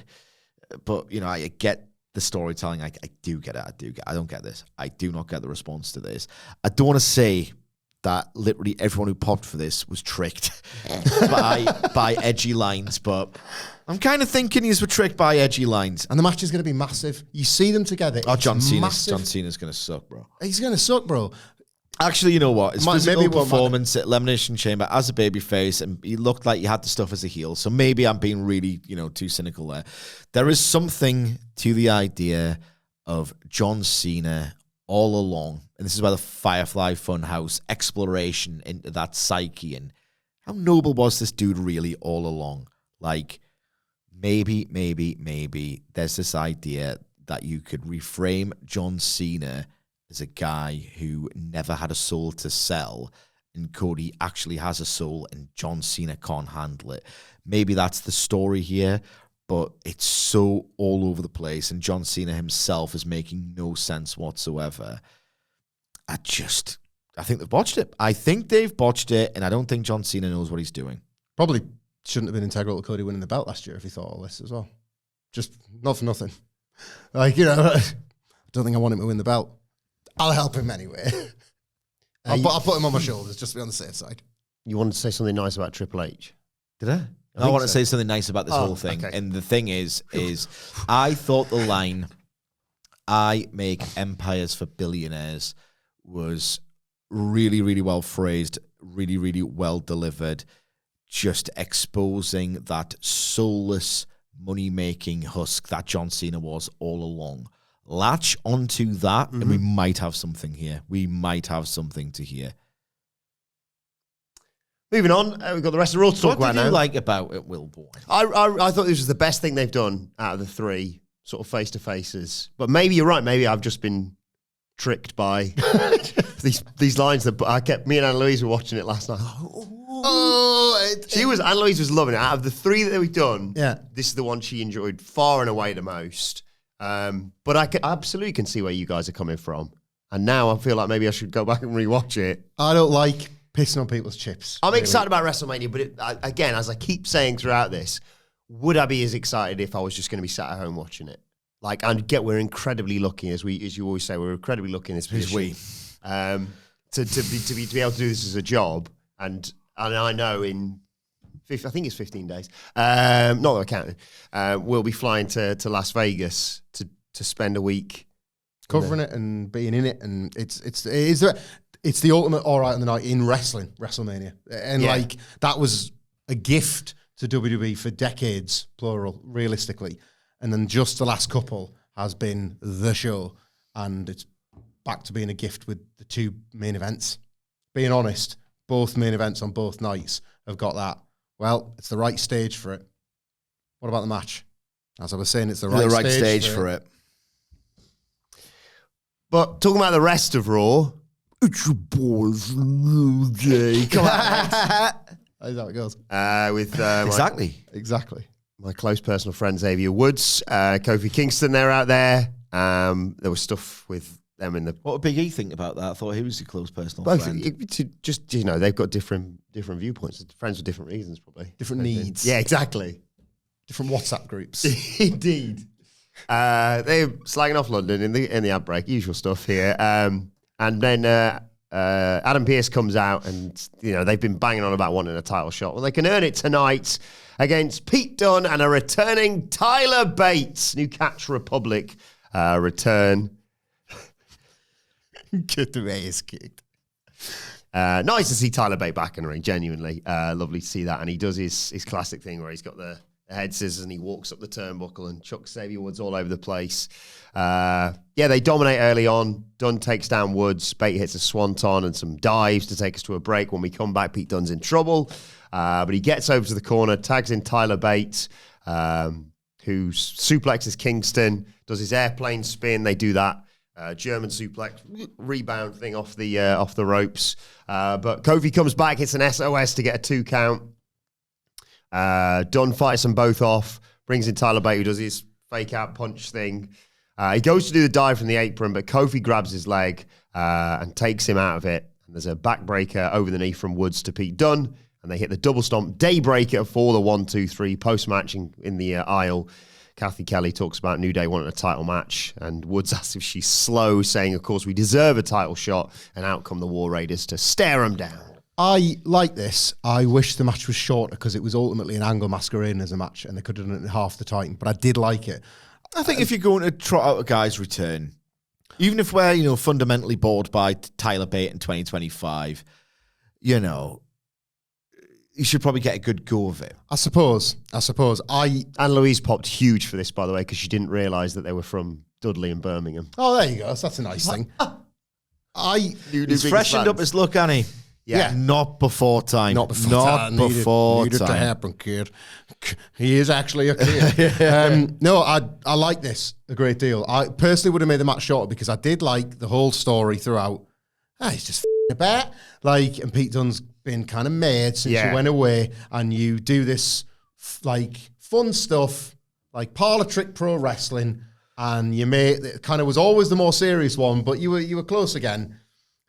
But, I get the storytelling. I do get it. I don't get this. I do not get the response to this. I don't want to say that literally everyone who popped for this was tricked by edgy lines, but I'm kind of thinking were tricked by edgy lines. And the match is going to be massive. You see them together. John Cena's going to suck, bro. He's going to suck, bro. Actually, you know what? His physical performance at Elimination Chamber as a babyface, and he looked like he had the stuff as a heel. So maybe I'm being really, too cynical there. There is something to the idea of John Cena all along, and this is where the Firefly Funhouse exploration into that psyche and how noble was this dude really all along. Like, maybe there's this idea that you could reframe John Cena as a guy who never had a soul to sell, and Cody actually has a soul and John Cena can't handle it. Maybe that's the story here, but it's so all over the place, and John Cena himself is making no sense whatsoever. I think they've botched it. And I don't think John Cena knows what he's doing. Probably shouldn't have been integral to Cody winning the belt last year if he thought all this as well. Just not for nothing. Like, I don't think I want him to win the belt. I'll help him anyway. I'll put him on my shoulders just to be on the safe side. You wanted to say something nice about Triple H? Did I? I want to say something nice about this whole thing. Okay. And the thing is I thought the line, I make empires for billionaires, was really, really well phrased, really, really well delivered, just exposing that soulless money-making husk that John Cena was all along. Latch onto that, and we might have something here. We might have something to hear. Moving on, we've got the rest of the Raw to talk about What did now. you like about it, Wilbourn? I thought this was the best thing they've done out of the three sort of face-to-faces. But maybe you're right. Maybe I've just been tricked by these lines that me and Anne-Louise were watching it last night. Anne-Louise was loving it. Out of the three that we've done, this is the one she enjoyed far and away the most. But I absolutely can see where you guys are coming from. And now I feel like maybe I should go back and rewatch it. I don't like pissing on people's chips. I'm excited about WrestleMania, but again, as I keep saying throughout this, would I be as excited if I was just going to be sat at home watching it? Like, we're incredibly lucky, as you always say, we're incredibly lucky in this position. To be able to do this as a job, and I know I think it's 15 days. Not that I'm counting. We'll be flying to Las Vegas to spend a week covering it and being in it, and it's the ultimate all right on the night in wrestling, WrestleMania, and like that was a gift to WWE for decades, plural, realistically. And then just the last couple has been the show. And it's back to being a gift with the two main events. Being honest, both main events on both nights have got that. Well, it's the right stage for it. What about the match? As I was saying, it's the right stage for it. But talking about the rest of Raw, it's your boys, New Day. Come on, That's how it goes. With Exactly. My close personal friend Xavier Woods, Kofi Kingston, they're out there. There was stuff with them in the. What did Big E think about that? I thought he was your close personal friend. They've got different viewpoints, friends for different reasons, probably Different needs. Yeah, exactly. Different WhatsApp groups. Indeed. They're slagging off London in the ad break, usual stuff here. And then Adam Pearce comes out, and they've been banging on about wanting a title shot. Well, they can earn it tonight against Pete Dunne and a returning Tyler Bates. New Catch Republic return. Get the ass kicked. Nice to see Tyler Bates back in the ring, genuinely. Lovely to see that. And he does his classic thing where he's got the head scissors and he walks up the turnbuckle and chucks Xavier Woods all over the place. They dominate early on. Dunne takes down Woods. Bates hits a swanton and some dives to take us to a break. When we come back, Pete Dunne's in trouble. But he gets over to the corner, tags in Tyler Bates, who suplexes Kingston, does his airplane spin. They do that German suplex rebound thing off the ropes. But Kofi comes back, hits an SOS to get a 2 count. Dunne fights them both off, brings in Tyler Bates, who does his fake out punch thing. He goes to do the dive from the apron, but Kofi grabs his leg and takes him out of it. And there's a backbreaker over the knee from Woods to Pete Dunne, and they hit the double stomp daybreaker for the 1, 2, 3 post-match in the aisle. Kathy Kelly talks about New Day wanting a title match, and Woods asks if she's slow, saying, of course, we deserve a title shot, and out come the War Raiders to stare them down. I like this. I wish the match was shorter because it was ultimately an angle masquerading as a match, and they could have done it in half the time, but I did like it. I think if you're going to trot out a guy's return, even if we're, fundamentally bored by Tyler Bate in 2025, you should probably get a good go of it. I suppose. Anne-Louise popped huge for this, by the way, because she didn't realise that they were from Dudley and Birmingham. Oh, there you go. So that's a nice thing. He's freshened up his look, Annie. Yeah. Not before time. Not before time. Needed to happen, kid. He is actually a kid. No, I like this a great deal. I personally would have made the match shorter because I did like the whole story throughout. He's just about. And Pete Dunne's been kind of mad since you went away, and you do this fun stuff like parlor trick pro wrestling, and you made it kind of was always the more serious one, but you were close again.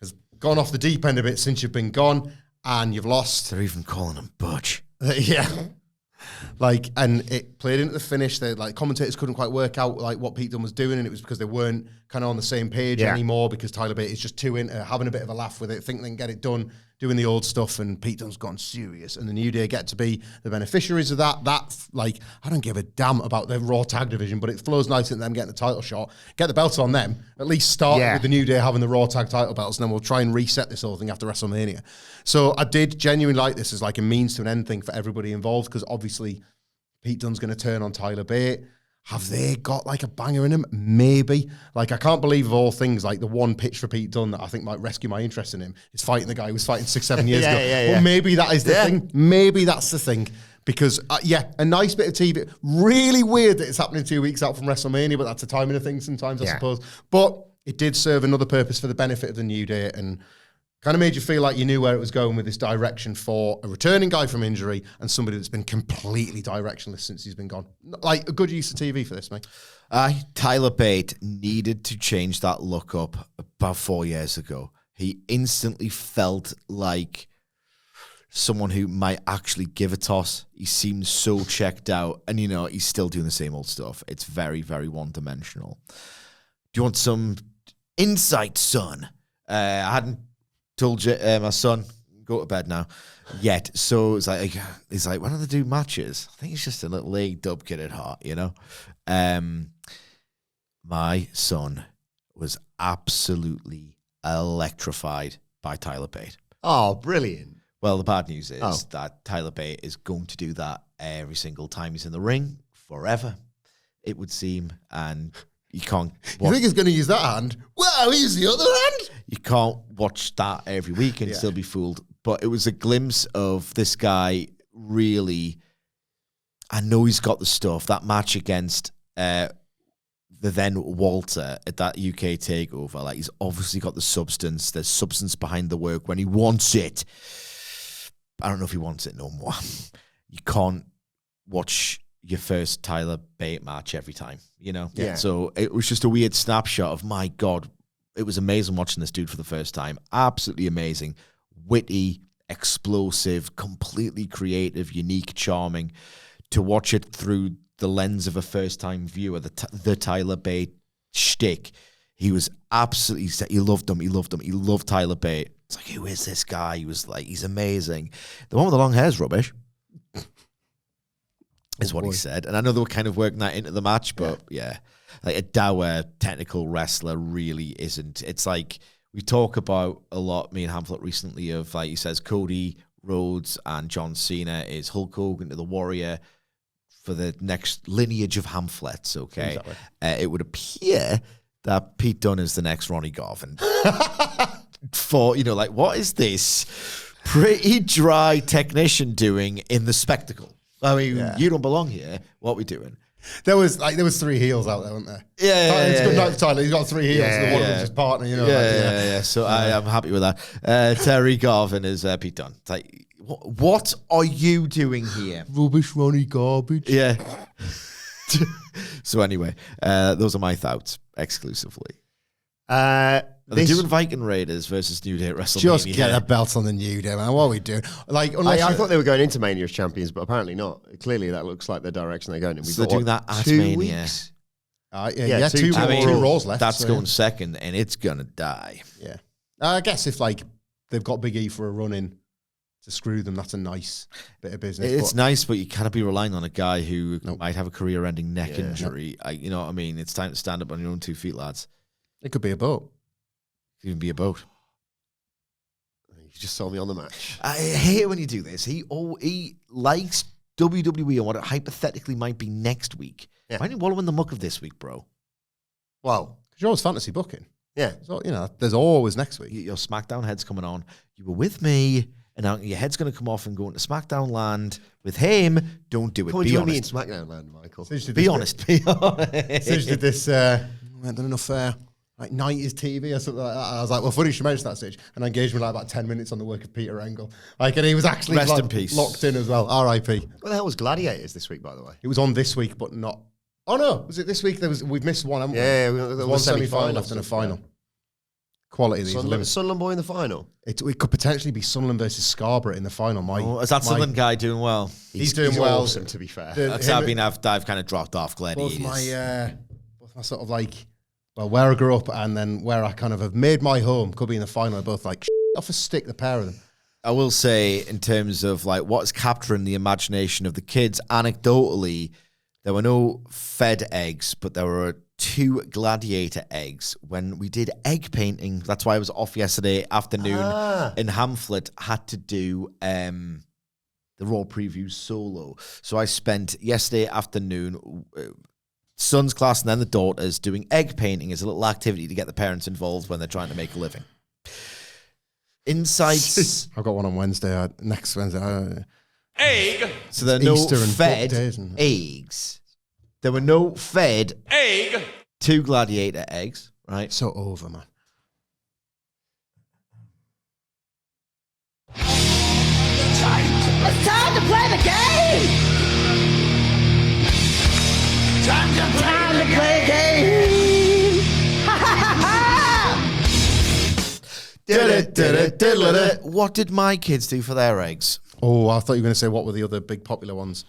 Has gone off the deep end a bit since you've been gone, and you've lost. They're even calling him Butch. Yeah. And it played into the finish. The commentators couldn't quite work out what Pete Dunne was doing, and it was because they weren't kind of on the same page anymore, because Tyler Bate is just too into having a bit of a laugh with it, think they can get it done, doing the old stuff, and Pete Dunne's gone serious, and the New Day get to be the beneficiaries of that. I don't give a damn about the Raw Tag Division, but it flows nicely in them getting the title shot. Get the belts on them. At least start with the New Day having the Raw Tag title belts, and then we'll try and reset this whole thing after WrestleMania. So I did genuinely like this as a means to an end thing for everybody involved, because obviously Pete Dunne's going to turn on Tyler Bate. Have they got like a banger in them? Maybe. Like, I can't believe of all things, like the one pitch for Pete Dunne that I think might rescue my interest in him is fighting the guy who was fighting 6-7 years ago. Well, maybe that is the thing. Maybe that's the thing. Because, a nice bit of TV. Really weird that it's happening 2 weeks out from WrestleMania, but that's the timing of things sometimes, I suppose. But it did serve another purpose for the benefit of the New Day, and kind of made you feel like you knew where it was going with this direction for a returning guy from injury and somebody that's been completely directionless since he's been gone. Like, a good use of TV for this, mate. Tyler Bate needed to change that look up about 4 years ago. He instantly felt like someone who might actually give a toss. He seems so checked out, and, he's still doing the same old stuff. It's very, very one-dimensional. Do you want some insight, son? I hadn't told you, my son, go to bed now, yet. So it's like, why don't they do matches? I think he's just a little leg dub kid at heart, My son was absolutely electrified by Tyler Bate. Oh, brilliant. Well, the bad news is that Tyler Bate is going to do that every single time he's in the ring, forever, it would seem, and you can't watch. You think he's going to use that hand? Well, use the other hand. You can't watch that every week and still be fooled. But it was a glimpse of this guy really. I know he's got the stuff. That match against the then Walter at that UK takeover, like, he's obviously got the substance. There's substance behind the work when he wants it. I don't know if he wants it no more. You can't watch your first Tyler Bate match every time, Yeah. So it was just a weird snapshot of, my God, it was amazing watching this dude for the first time. Absolutely amazing. Witty, explosive, completely creative, unique, charming. To watch it through the lens of a first-time viewer, the Tyler Bate shtick, he was absolutely, he loved him. He loved Tyler Bate. It's like, who is this guy? He was like, he's amazing. The one with the long hair is rubbish. Is what he said. And I know they were kind of working that into the match, but like, a dour technical wrestler really isn't. It's like, we talk about a lot, me and Hamflett recently, of, like, he says Cody Rhodes and John Cena is Hulk Hogan to the Warrior for the next lineage of Hamfletts, okay? Exactly. It would appear that Pete Dunne is the next Ronnie Garvin. For, like, what is this pretty dry technician doing in the spectacle? I mean, you don't belong here. What are we doing? There was 3 heels out there, weren't there? Yeah. Good night for Tyler. He's got 3 heels. And one of them's his partner, Yeah. So I am happy with that. Terry Garvin is Pete Dunne. It's like, what are you doing here? Rubbish, Ronnie, garbage. Yeah. So anyway, those are my thoughts exclusively. They're doing Viking Raiders versus New Day at WrestleMania. Just get a belt on the New Day, man. What are we doing? Like, I thought they were going into Mania as champions, but apparently not. Clearly, that looks like the direction they're going in. So they're doing that at Mania. Two Raws left. That's going second, and it's going to die. Yeah. I guess if, like, they've got Big E for a run-in to screw them, that's a nice bit of business. It's nice, but you cannot be relying on a guy who might have a career-ending neck injury. You know what I mean? It's time to stand up on your own 2 feet, lads. It could be a boat. Even be a boat. You just sold me on the match. I hate when you do this. He likes WWE and what it hypothetically might be next week. Why don't you wallow in the muck of this week, bro? Well, because you're always fantasy booking. Yeah. So, there's always next week. Your SmackDown head's coming on. You were with me, and now your head's going to come off and go into SmackDown land with him. Don't do it. Come on, be join honest. me in SmackDown land, Michael. Be honest. Be honest. Sidge did this, I don't know enough, like 90s TV or something like that. And I was like, well, funny you should mention that, Sidge. And I engaged with like about 10 minutes on the work of Peter Engel. Like, and he was actually Rest in peace. Locked in as well. R.I.P. What the hell was Gladiators this week, by the way? It was on this week, but not. Oh no, was it this week? We've missed one, haven't we? Yeah, there was one semi-final left and a final. Quality of these. Sunderland boy in the final. It could potentially be Sunderland versus Scarborough in the final. Is that Sunderland guy doing well? He's doing well. Awesome, to be fair. I've kind of dropped off Gladiators. Both my sort of like, well, where I grew up and then where I kind of have made my home could be in the final. They're both like off a stick, the pair of them. I will say, in terms of like what's capturing the imagination of the kids, anecdotally, there were no fed eggs, but there were 2 gladiator eggs when we did egg painting. That's why I was off yesterday afternoon. And Hamflett had to do the Raw preview solo. So I spent yesterday afternoon son's class and then the daughter's doing egg painting as a little activity to get the parents involved when they're trying to make a living. Inside... I've got one on Wednesday, next Wednesday. Egg. So there are no Easter and fed book days and- eggs. There were no fed Egg. 2 gladiator eggs, right? So over, man. It's time to play the game! Time to play the game! Ha ha ha ha! What did my kids do for their eggs? Oh, I thought you were going to say what were the other big popular ones.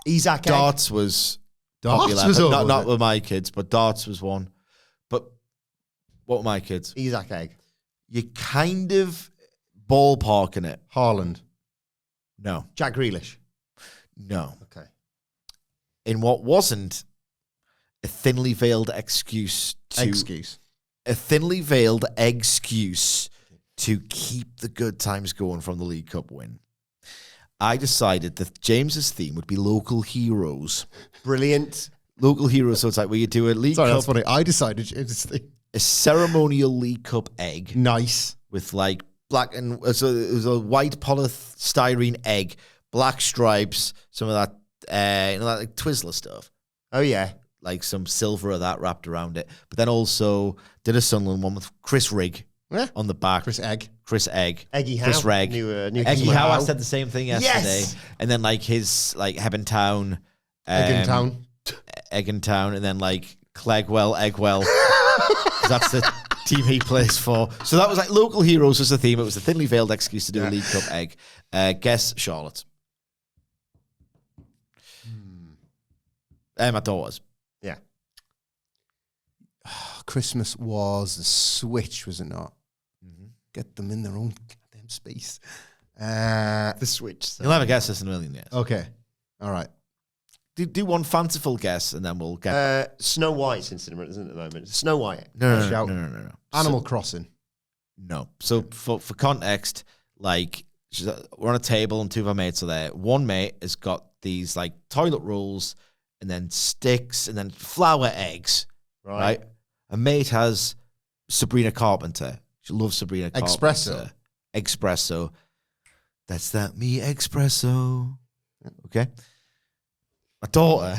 Isaac egg. Darts was Darts popular. was but over, not was it? with my kids, but darts was one. But what were my kids? Isaac egg. You kind of ballparking it. Haaland. No. Jack Grealish. No. Okay. In what wasn't a thinly veiled excuse to... Excuse. A thinly veiled excuse to keep the good times going from the League Cup win. I decided that James's theme would be local heroes. Brilliant. Local heroes, so it's like where you do a League Sorry, Cup, that's funny. I decided James' thing. a ceremonial League Cup egg Nice. with like black and so it was a white polystyrene egg, black stripes, some of that, that like Twizzler stuff, Oh, yeah. like some silver of that wrapped around it. But then also did a Sunderland one with Chris Rigg Yeah. on the back. Chris Egg. Chris Egg. Eggy Howe. Chris Reg. New Eggy Howe. Howe, I said the same thing yesterday. Yes! And then like his like Hebbentown. Eggintown. Eggintown, and then like Clegwell, Eggwell. 'Cause that's the team he plays for. So that was like local heroes was the theme. It was a thinly veiled excuse to do a League Cup egg. Guess Charlotte. My daughter's. Yeah. Christmas was the Switch, was it not? Get them in their own goddamn space. The Switch. So. You'll never guess this in a million years. Okay. All right. Do one fanciful guess, and then we'll get. Snow White's in cinema, isn't it, at the moment? Snow White. No. shout. No. Animal Crossing. No. So for context, like we're on a table and 2 of our mates are there. One mate has got these like toilet rolls and then sticks and then flour eggs. Right. A mate has Sabrina Carpenter. She loves Sabrina Carpenter. Espresso. That's that me espresso. Okay. My daughter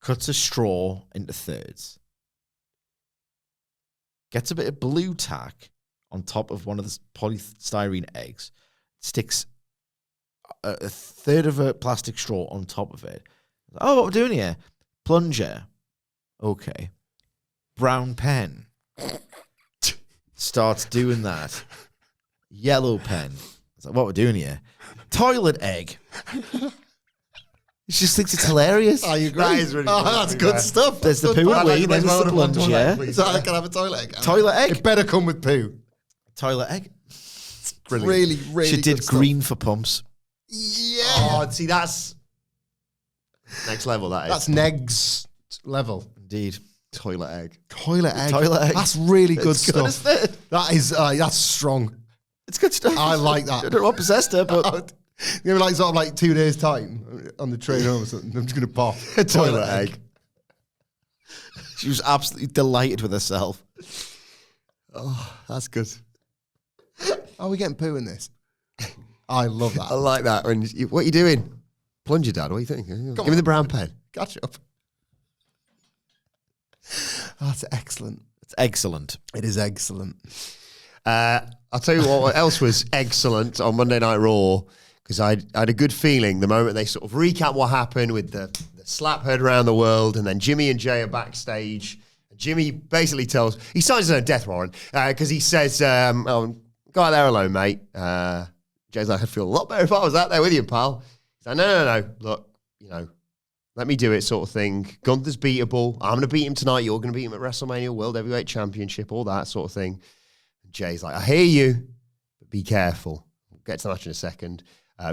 cuts a straw into thirds. Gets a bit of blue tack on top of one of the polystyrene eggs, sticks a third of a plastic straw on top of it. Oh, what we're doing here? Plunger. Okay. Brown pen. Starts doing that. Yellow pen. It's like, what we're doing here? Toilet egg. She just thinks it's hilarious. I agree. That is really oh, funny, that's to be good fair. stuff. There's the That's poo good. and wee, there's the Toilet plunger. egg. So I can have a toilet egg. Toilet egg. It better come with poo. Toilet egg. Brilliant. Really, really She did good stuff. green for pumps. Yeah. Oh, see, that's next level, that is. That's negs level. Indeed. toilet egg. Toilet egg. Toilet egg. That's really good It's good, stuff. isn't it? That is, that's strong. It's good stuff. I like that. I don't know what possessed her, but You know, like sort of like 2 days time on the train home or something. I'm just going to pop A toilet egg. she was absolutely delighted with herself. Oh, that's good. Are we getting poo in this? I love that. I like that. When what are you doing? Plunger, Dad. What are you thinking? Give me the brown pen. Catch up. That's excellent. It's excellent. It is excellent. I'll tell you what else was excellent on Monday Night Raw, because I had a good feeling the moment they sort of recap what happened with the slap heard around the world, and then Jimmy and Jay are backstage. Jimmy basically he signs his own death warrant because he says, go out there alone, mate. Jay's like, I'd feel a lot better if I was out there with you, pal. He's like, no. Look, let me do it sort of thing. Gunther's beatable. I'm going to beat him tonight. You're going to beat him at WrestleMania World Heavyweight Championship, all that sort of thing. And Jay's like, I hear you, but be careful. We'll get to that in a second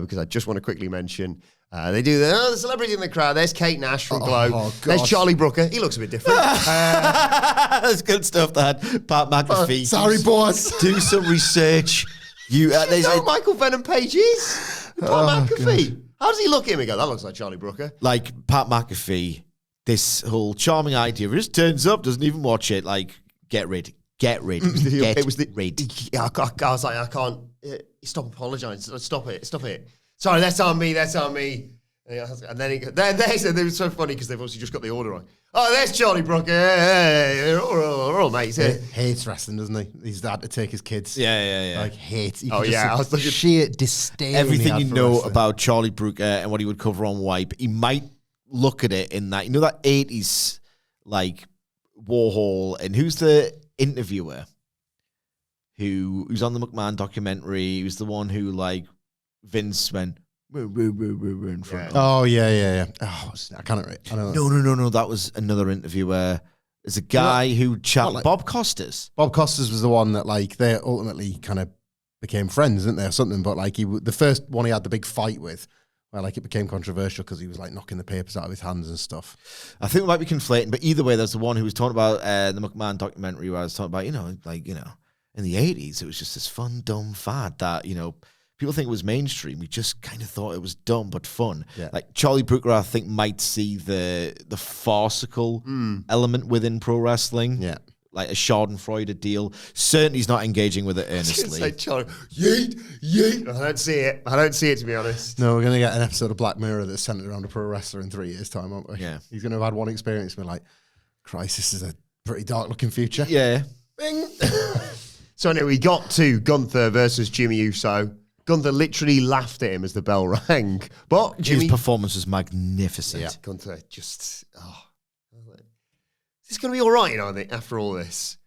because I just want to quickly mention they do the celebrity in the crowd. There's Kate Nash from Glow. God. There's Charlie Brooker. He looks a bit different. That's good stuff, Dad. Pat McAfee. Sorry, boss. Do some research. Michael Michael Venom Page is. Pat McAfee. How does he look at him and go, that looks like Charlie Brooker? Like Pat McAfee, this whole charming idea just turns up, doesn't even watch it. Like, get rid. Get rid. It was rid. Yeah, I was like, I can't. Stop apologising. Stop it. Sorry, that's on me. And then it was so funny because they've obviously just got the order on. Oh, there's Charlie Brooker. Hey, we're all mates here. Hates wrestling, doesn't he? He's had to take his kids. Yeah. Like, hates. Oh, yeah. I was looking sheer disdain. Everything you know about Charlie Brooker and what he would cover on Wipe, he might look at it in that, you know, that 80s, like, Warhol, and who's the interviewer who's on the McMahon documentary, who's the one who, like, Vince went in front of. Oh, yeah. Oh, I can't remember. I don't know. No, that was another interviewer. There's a guy who like- Bob Costas. Bob Costas was the one that, like, they ultimately kind of became friends, didn't they, or something? But, like, the first one he had the big fight with, where, like, it became controversial because he was, like, knocking the papers out of his hands and stuff. I think we might be conflating, but either way, there's the one who was talking about the McMahon documentary where I was talking about, in the 80s, it was just this fun, dumb fad that, people think it was mainstream. We just kind of thought it was dumb but fun. Yeah. Like Charlie Brooker, I think, might see the farcical element within pro wrestling. Yeah. Like a Schadenfreude deal. Certainly he's not engaging with it earnestly. Say Charlie, yeet. I don't see it, to be honest. No, we're going to get an episode of Black Mirror that's centered around a pro wrestler in 3 years' time, aren't we? Yeah. He's going to have had one experience and be like, Christ, this is a pretty dark-looking future. Yeah. Bing! So anyway, we got to Gunther versus Jimmy Uso. Gunther literally laughed at him as the bell rang. But Jimmy... His performance was magnificent. Yeah, Gunther just... Is this going to be all right, I think, after all this?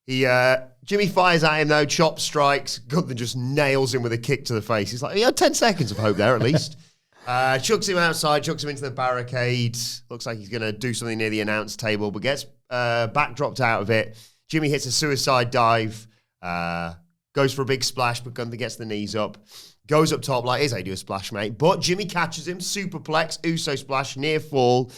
Jimmy fires at him, though, chop strikes. Gunther just nails him with a kick to the face. He's like, he had 10 seconds of hope there, at least. Chucks him outside, chucks him into the barricade. Looks like he's going to do something near the announce table, but gets backdropped out of it. Jimmy hits a suicide dive, goes for a big splash, but Gunther gets the knees up. Goes up top like, here's how you do a splash, mate. But Jimmy catches him, superplex, Uso splash, near fall.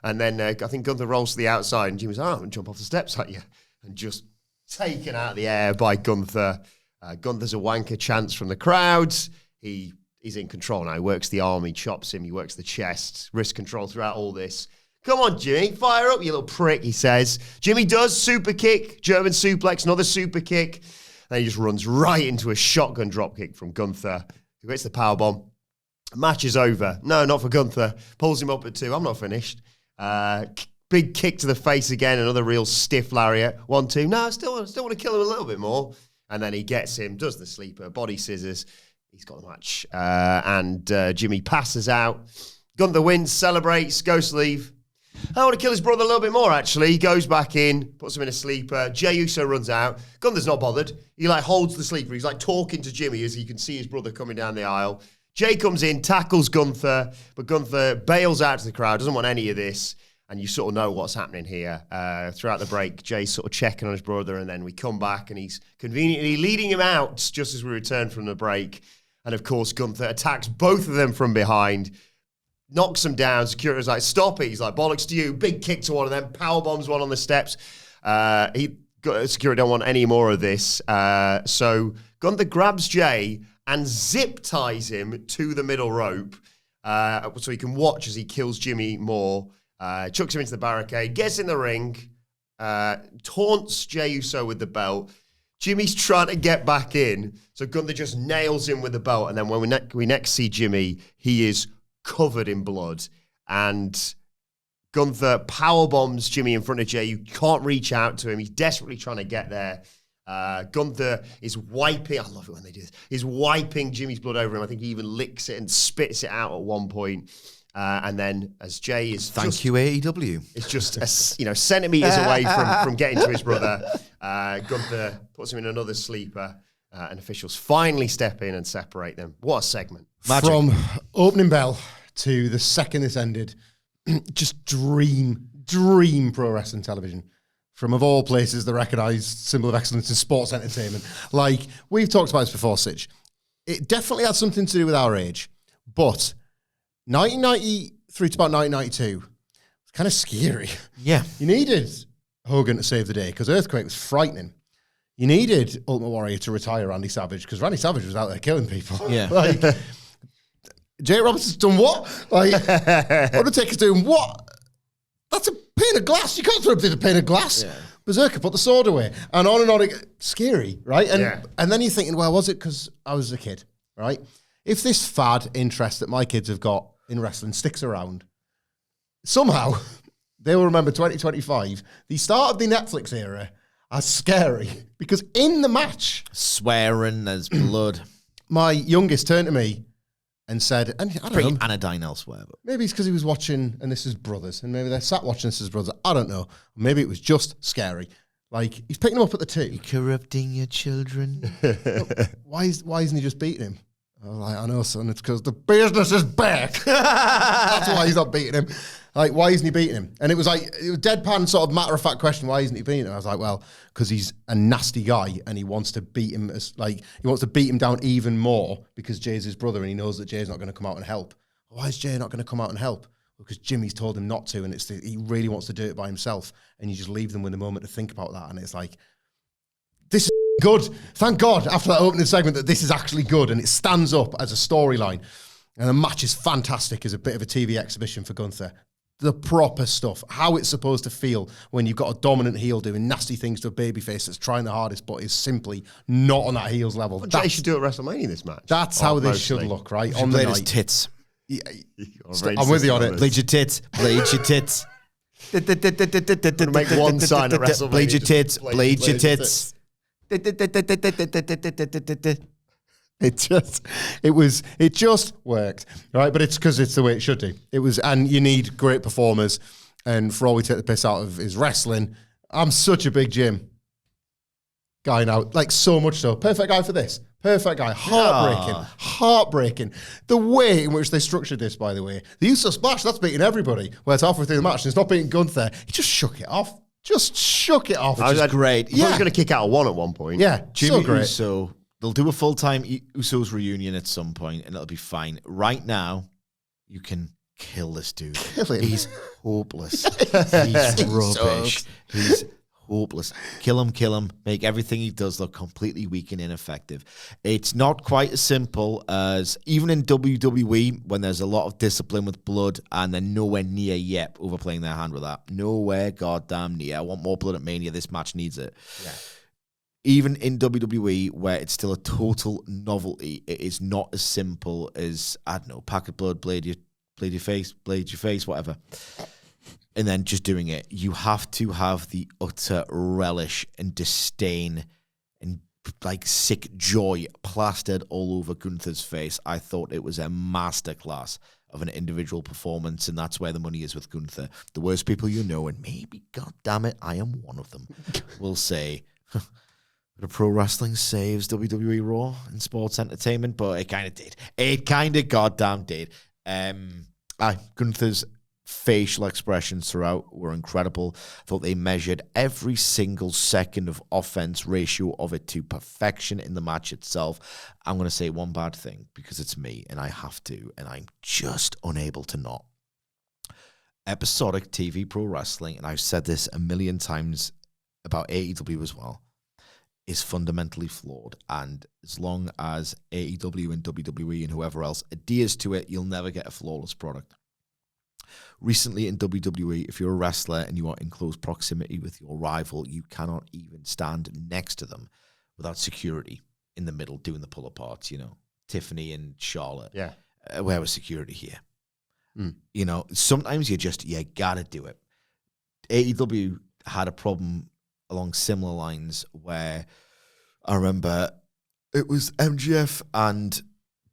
And then I think Gunther rolls to the outside, and Jimmy's, I'm going to jump off the steps at you. And just taken out of the air by Gunther. Gunther's a wanker chance from the crowds. He's in control now. He works the arm, he chops him, he works the chest, wrist control throughout all this. Come on, Jimmy, fire up, you little prick, he says. Jimmy does super kick, German suplex, another super kick. Then he just runs right into a shotgun drop kick from Gunther, who hits the powerbomb. Match is over. No, not for Gunther. Pulls him up at 2. I'm not finished. Big kick to the face again, another real stiff lariat. 1, 2. No, I still want to kill him a little bit more. And then he gets him, does the sleeper, body scissors. He's got the match. And Jimmy passes out. Gunther wins, celebrates, goes to leave. I want to kill his brother a little bit more, actually. He goes back in, puts him in a sleeper. Jey Uso runs out. Gunther's not bothered. He holds the sleeper. He's talking to Jimmy as he can see his brother coming down the aisle. Jey comes in, tackles Gunther, but Gunther bails out to the crowd, doesn't want any of this. And you sort of know what's happening here. Throughout the break, Jay's sort of checking on his brother, and then we come back, and he's conveniently leading him out just as we return from the break. And, of course, Gunther attacks both of them from behind, knocks them down. Security's like, stop it. He's like, bollocks to you. Big kick to one of them, power bombs one on the steps. Security don't want any more of this. So Gunther grabs Jey and zip ties him to the middle rope so he can watch as he kills Jimmy Moore. Chucks him into the barricade, gets in the ring, taunts Jey Uso with the belt. Jimmy's trying to get back in, so Gunther just nails him with the belt. And then when we next see Jimmy, he is covered in blood. And Gunther powerbombs Jimmy in front of Jey. You can't reach out to him. He's desperately trying to get there. Gunther is wiping, I love it when they do this, he's wiping Jimmy's blood over him. I think he even licks it and spits it out at one point. And then as Jey is Thank you, AEW. It's just centimetres away from getting to his brother. Gunther puts him in another sleeper, and officials finally step in and separate them. What a segment. Magic. From opening bell to the second this ended, just dream pro wrestling television. From, of all places, the recognised symbol of excellence in sports entertainment. Like, we've talked about this before, Sidge. It definitely had something to do with our age, but 1990 through to about 1992, it's kind of scary. Yeah. You needed Hogan to save the day because Earthquake was frightening. You needed Ultimate Warrior to retire Randy Savage because Randy Savage was out there killing people. Yeah. Jay Robertson's done what? Like, Undertaker's doing what? That's a pane of glass. You can't throw up through the pane of glass. Yeah. Berserker, put the sword away. And on. Scary, right? And then you're thinking, well, was it because I was a kid, right? If this fad interest that my kids have got in wrestling sticks around, somehow they will remember 2025, the start of the Netflix era, as scary. Because in the match... Swearing, there's blood. My youngest turned to me and said, and I don't Pretty know, anodyne elsewhere. But. Maybe it's because he was watching, and this is Brothers, and maybe they sat watching This Is Brothers. I don't know. Maybe it was just scary. Like, he's picking him up at the tee. You're corrupting your children. Why isn't he just beating him? I was like, I know, son, it's because the business is back. That's why he's not beating him. Like, why isn't he beating him? And it was deadpan sort of matter-of-fact question, why isn't he beating him? I was like, well, because he's a nasty guy and he wants to beat him, he wants to beat him down even more because Jay's his brother and he knows that Jay's not going to come out and help. Why is Jay not going to come out and help? Because Jimmy's told him not to and he really wants to do it by himself, and you just leave them with a moment to think about that, and it's like, this is good. Thank God, after that opening segment, that this is actually good and it stands up as a storyline. And the match is fantastic as a bit of a TV exhibition for Gunther. The proper stuff, how it's supposed to feel when you've got a dominant heel doing nasty things to a babyface that's trying the hardest but is simply not on that heel's level. Well, Jay should do at WrestleMania this match. That's how this should look, right? On the night. His tits. Yeah, I'm with you on it. Bleed your tits. Bleed your tits. Make one sign at WrestleMania. Bleed your tits. Bleed your tits. It just worked, right? But it's because it's the way it should do. And you need great performers. And for all we take the piss out of is wrestling. I'm such a big Jim guy now, like so much so. Perfect guy for this. Perfect guy. Heartbreaking. The way in which they structured this, by the way, the use of splash, that's beating everybody. Where it's halfway through the match and it's not beating Gunther. He just shook it off. Which is great. He was going to kick out a one at one point. Yeah, Jimmy so great. Uso. They'll do a full-time Usos reunion at some point, and it'll be fine. Right now, you can kill this dude. Kill him. He's hopeless. He's rubbish. He's hopeless. Kill him. Make everything he does look completely weak and ineffective. It's not quite as simple as, even in WWE, when there's a lot of discipline with blood, and they're nowhere near yet overplaying their hand with that. Nowhere goddamn near. I want more blood at Mania. This match needs it. Yeah. Even in WWE, where it's still a total novelty, it is not as simple as, I don't know, pack of blood, blade your face, whatever. And then just doing it. You have to have the utter relish and disdain and like sick joy plastered all over Gunther's face. I thought it was a masterclass of an individual performance, and that's where the money is with Gunther. The worst people you know, and maybe, God damn it, I am one of them, will say... The pro wrestling saves WWE Raw and sports entertainment, but it kind of did. It kind of goddamn did. Gunther's facial expressions throughout were incredible. I thought they measured every single second of offense ratio of it to perfection in the match itself. I'm going to say one bad thing because it's me and I have to, and I'm just unable to not. Episodic TV pro wrestling, and I've said this a million times about AEW as well, is fundamentally flawed, and as long as AEW and WWE and whoever else adheres to it, you'll never get a flawless product. Recently in WWE, if you're a wrestler and you are in close proximity with your rival, you cannot even stand next to them without security in the middle doing the pull-aparts, Tiffany and Charlotte. Yeah. Where was security here? Sometimes you gotta do it. AEW had a problem along similar lines where I remember it was MJF and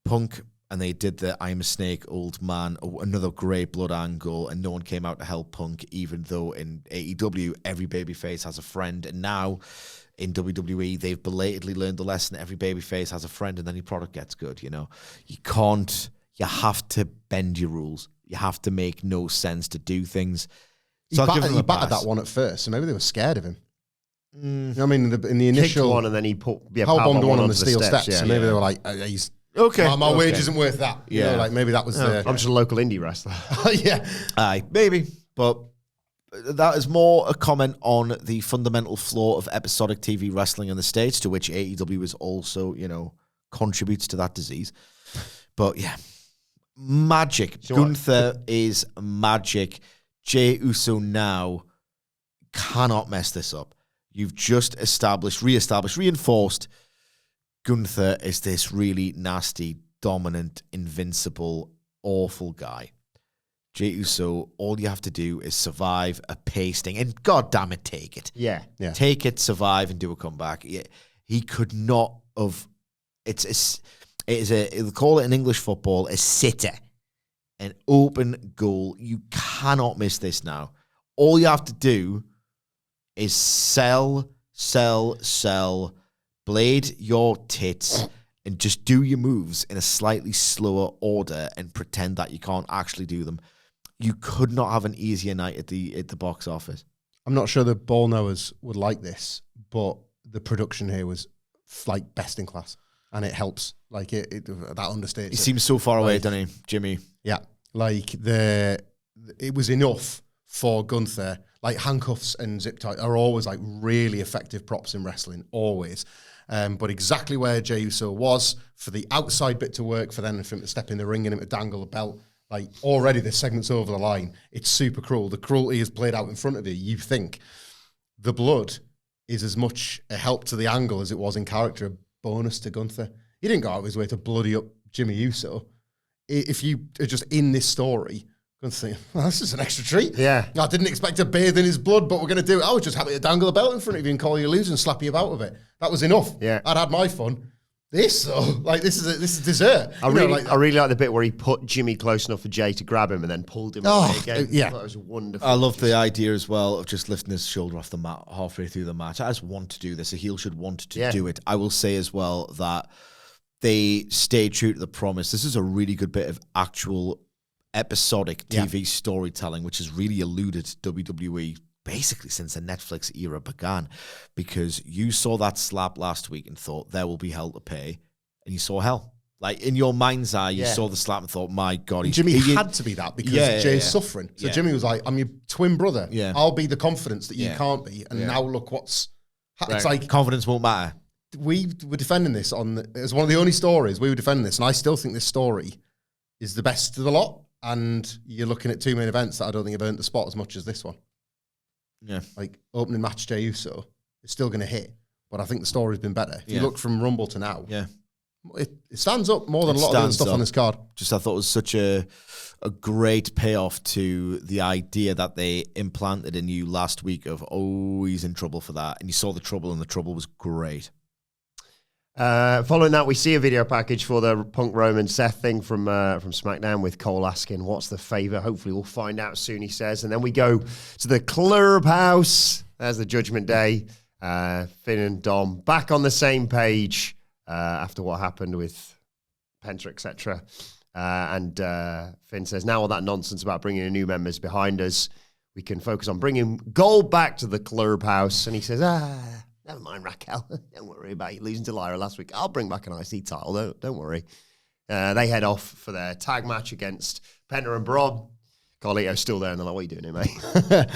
Punk, and they did the I'm a Snake, Old Man, another great blood angle, and no one came out to help Punk, even though in AEW, every babyface has a friend, and now in WWE, they've belatedly learned the lesson, every babyface has a friend, and then your product gets good, You have to bend your rules. You have to make no sense to do things. So he battered that one at first, so maybe they were scared of him. In the initial one, and then he put powerbombed one on the steel steps. Yeah, so maybe they were like, "He's okay. My wage isn't worth that." Yeah, maybe that was I'm just a local indie wrestler. Yeah, maybe, but that is more a comment on the fundamental flaw of episodic TV wrestling in the States, to which AEW is also, contributes to that disease. But yeah, magic. Gunther is magic. Jey Uso now cannot mess this up. You've just reinforced Gunther is this really nasty, dominant, invincible, awful guy. Jey Uso, all you have to do is survive a pasting, and God damn it, take it. Yeah. Take it, survive, and do a comeback. He could not have. They'll call it in English football a sitter, an open goal. You cannot miss this now. All you have to do is sell, blade your tits, and just do your moves in a slightly slower order and pretend that you can't actually do them. You could not have an easier night at the box office. I'm not sure the ball knowers would like this, but the production here was like best in class, and it helps. Like that understates. He seems so far away, doesn't he, Jimmy? Yeah, like it was enough for Gunther. Like handcuffs and zip tie are always like really effective props in wrestling, always. But exactly where Jey Uso was for the outside bit to work, for him to step in the ring and him to dangle the belt. Like already this segment's over the line. It's super cruel. The cruelty is played out in front of you. You think the blood is as much a help to the angle as it was in character, a bonus to Gunther. He didn't go out of his way to bloody up Jimmy Uso. If you are just in this story, Gunther think, well, this is an extra treat. Yeah. I didn't expect to bathe in his blood, but we're going to do it. I was just happy to dangle the belt in front of you and call you a loser and slap you about with it. That was enough. Yeah. I'd had my fun. This, though, like, this is dessert. I really like the bit where he put Jimmy close enough for Jay to grab him and then pulled him away again. Yeah. That was wonderful. I love the idea as well of just lifting his shoulder off the mat halfway through the match. I just want to do this. A heel should want to do it. I will say as well that they stay true to the promise. This is a really good bit of actual episodic TV storytelling, which has really eluded WWE basically since the Netflix era began, because you saw that slap last week and thought there will be hell to pay, and you saw hell. Like in your mind's eye, you saw the slap and thought, my God. Jimmy had to be that because Jay's suffering. So Jimmy was like, I'm your twin brother. Yeah. I'll be the confidence that you can't be. And now look what's... It's like... Confidence won't matter. We were defending this as one of the only stories. We were defending this, and I still think this story is the best of the lot. And you're looking at two main events that I don't think have earned the spot as much as this one. Yeah. Like opening match Jey Uso, it's still going to hit, but I think the story's been better. If you look from Rumble to now, it stands up more than a lot of the other stuff on this card. Just I thought it was such a great payoff to the idea that they implanted in you last week of, oh, he's in trouble for that. And you saw the trouble, and the trouble was great. Following that, we see a video package for the Punk Roman Seth thing from SmackDown, with Cole asking, what's the favour? Hopefully we'll find out soon, he says. And then we go to the clubhouse. There's the Judgment Day. Finn and Dom back on the same page after what happened with Penta, etc. And Finn says, now all that nonsense about bringing in new members behind us, we can focus on bringing gold back to the clubhouse. And he says, never mind, Raquel. Don't worry about you losing to Lyra last week. I'll bring back an IC title. Don't worry. They head off for their tag match against Penta and Bron. Carlito's still there, and they're like, what are you doing here, mate?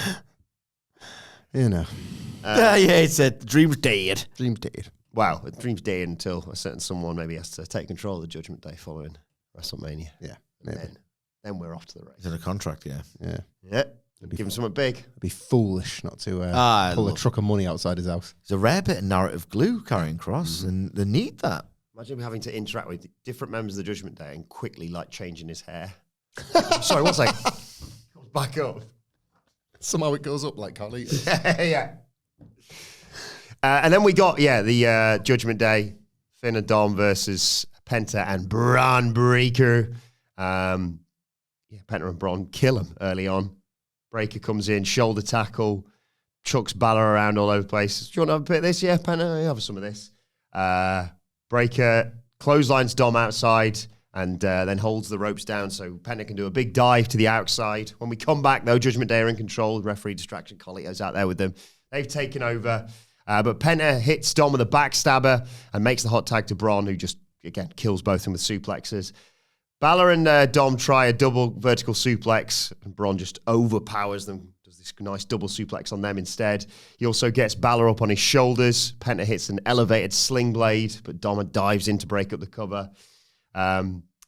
You know. It's a dream's dead. Dream's dead. Wow, the dream's dead until a certain someone maybe has to take control of the Judgment Day following WrestleMania. Yeah. Then we're off to the race. Is it a contract? Yeah. Yeah. Give him something big. It'd be foolish not to pull a truck of money outside his house. It's a rare bit of narrative glue carrying cross, and they need that. Imagine him having to interact with different members of the Judgment Day and quickly like changing his hair. Sorry, one sec. Back up. Somehow it goes up like Carlito. Yeah. And then we got, the Judgment Day, Finn and Dom versus Penta and Bron Breakker. Penta and Bron kill him early on. Breakker comes in, shoulder tackle, chucks Balor around all over the place. Do you want to have a bit of this? Yeah, Penta, have some of this. Breakker clotheslines Dom outside and then holds the ropes down so Penta can do a big dive to the outside. When we come back, though, Judgment Day are in control. Referee distraction, Carlito's out there with them. They've taken over. But Penta hits Dom with a backstabber and makes the hot tag to Bron, who just, again, kills both of them with suplexes. Balor and Dom try a double vertical suplex, and Bron just overpowers them, does this nice double suplex on them instead. He also gets Balor up on his shoulders. Penta hits an elevated sling blade, but Dom dives in to break up the cover.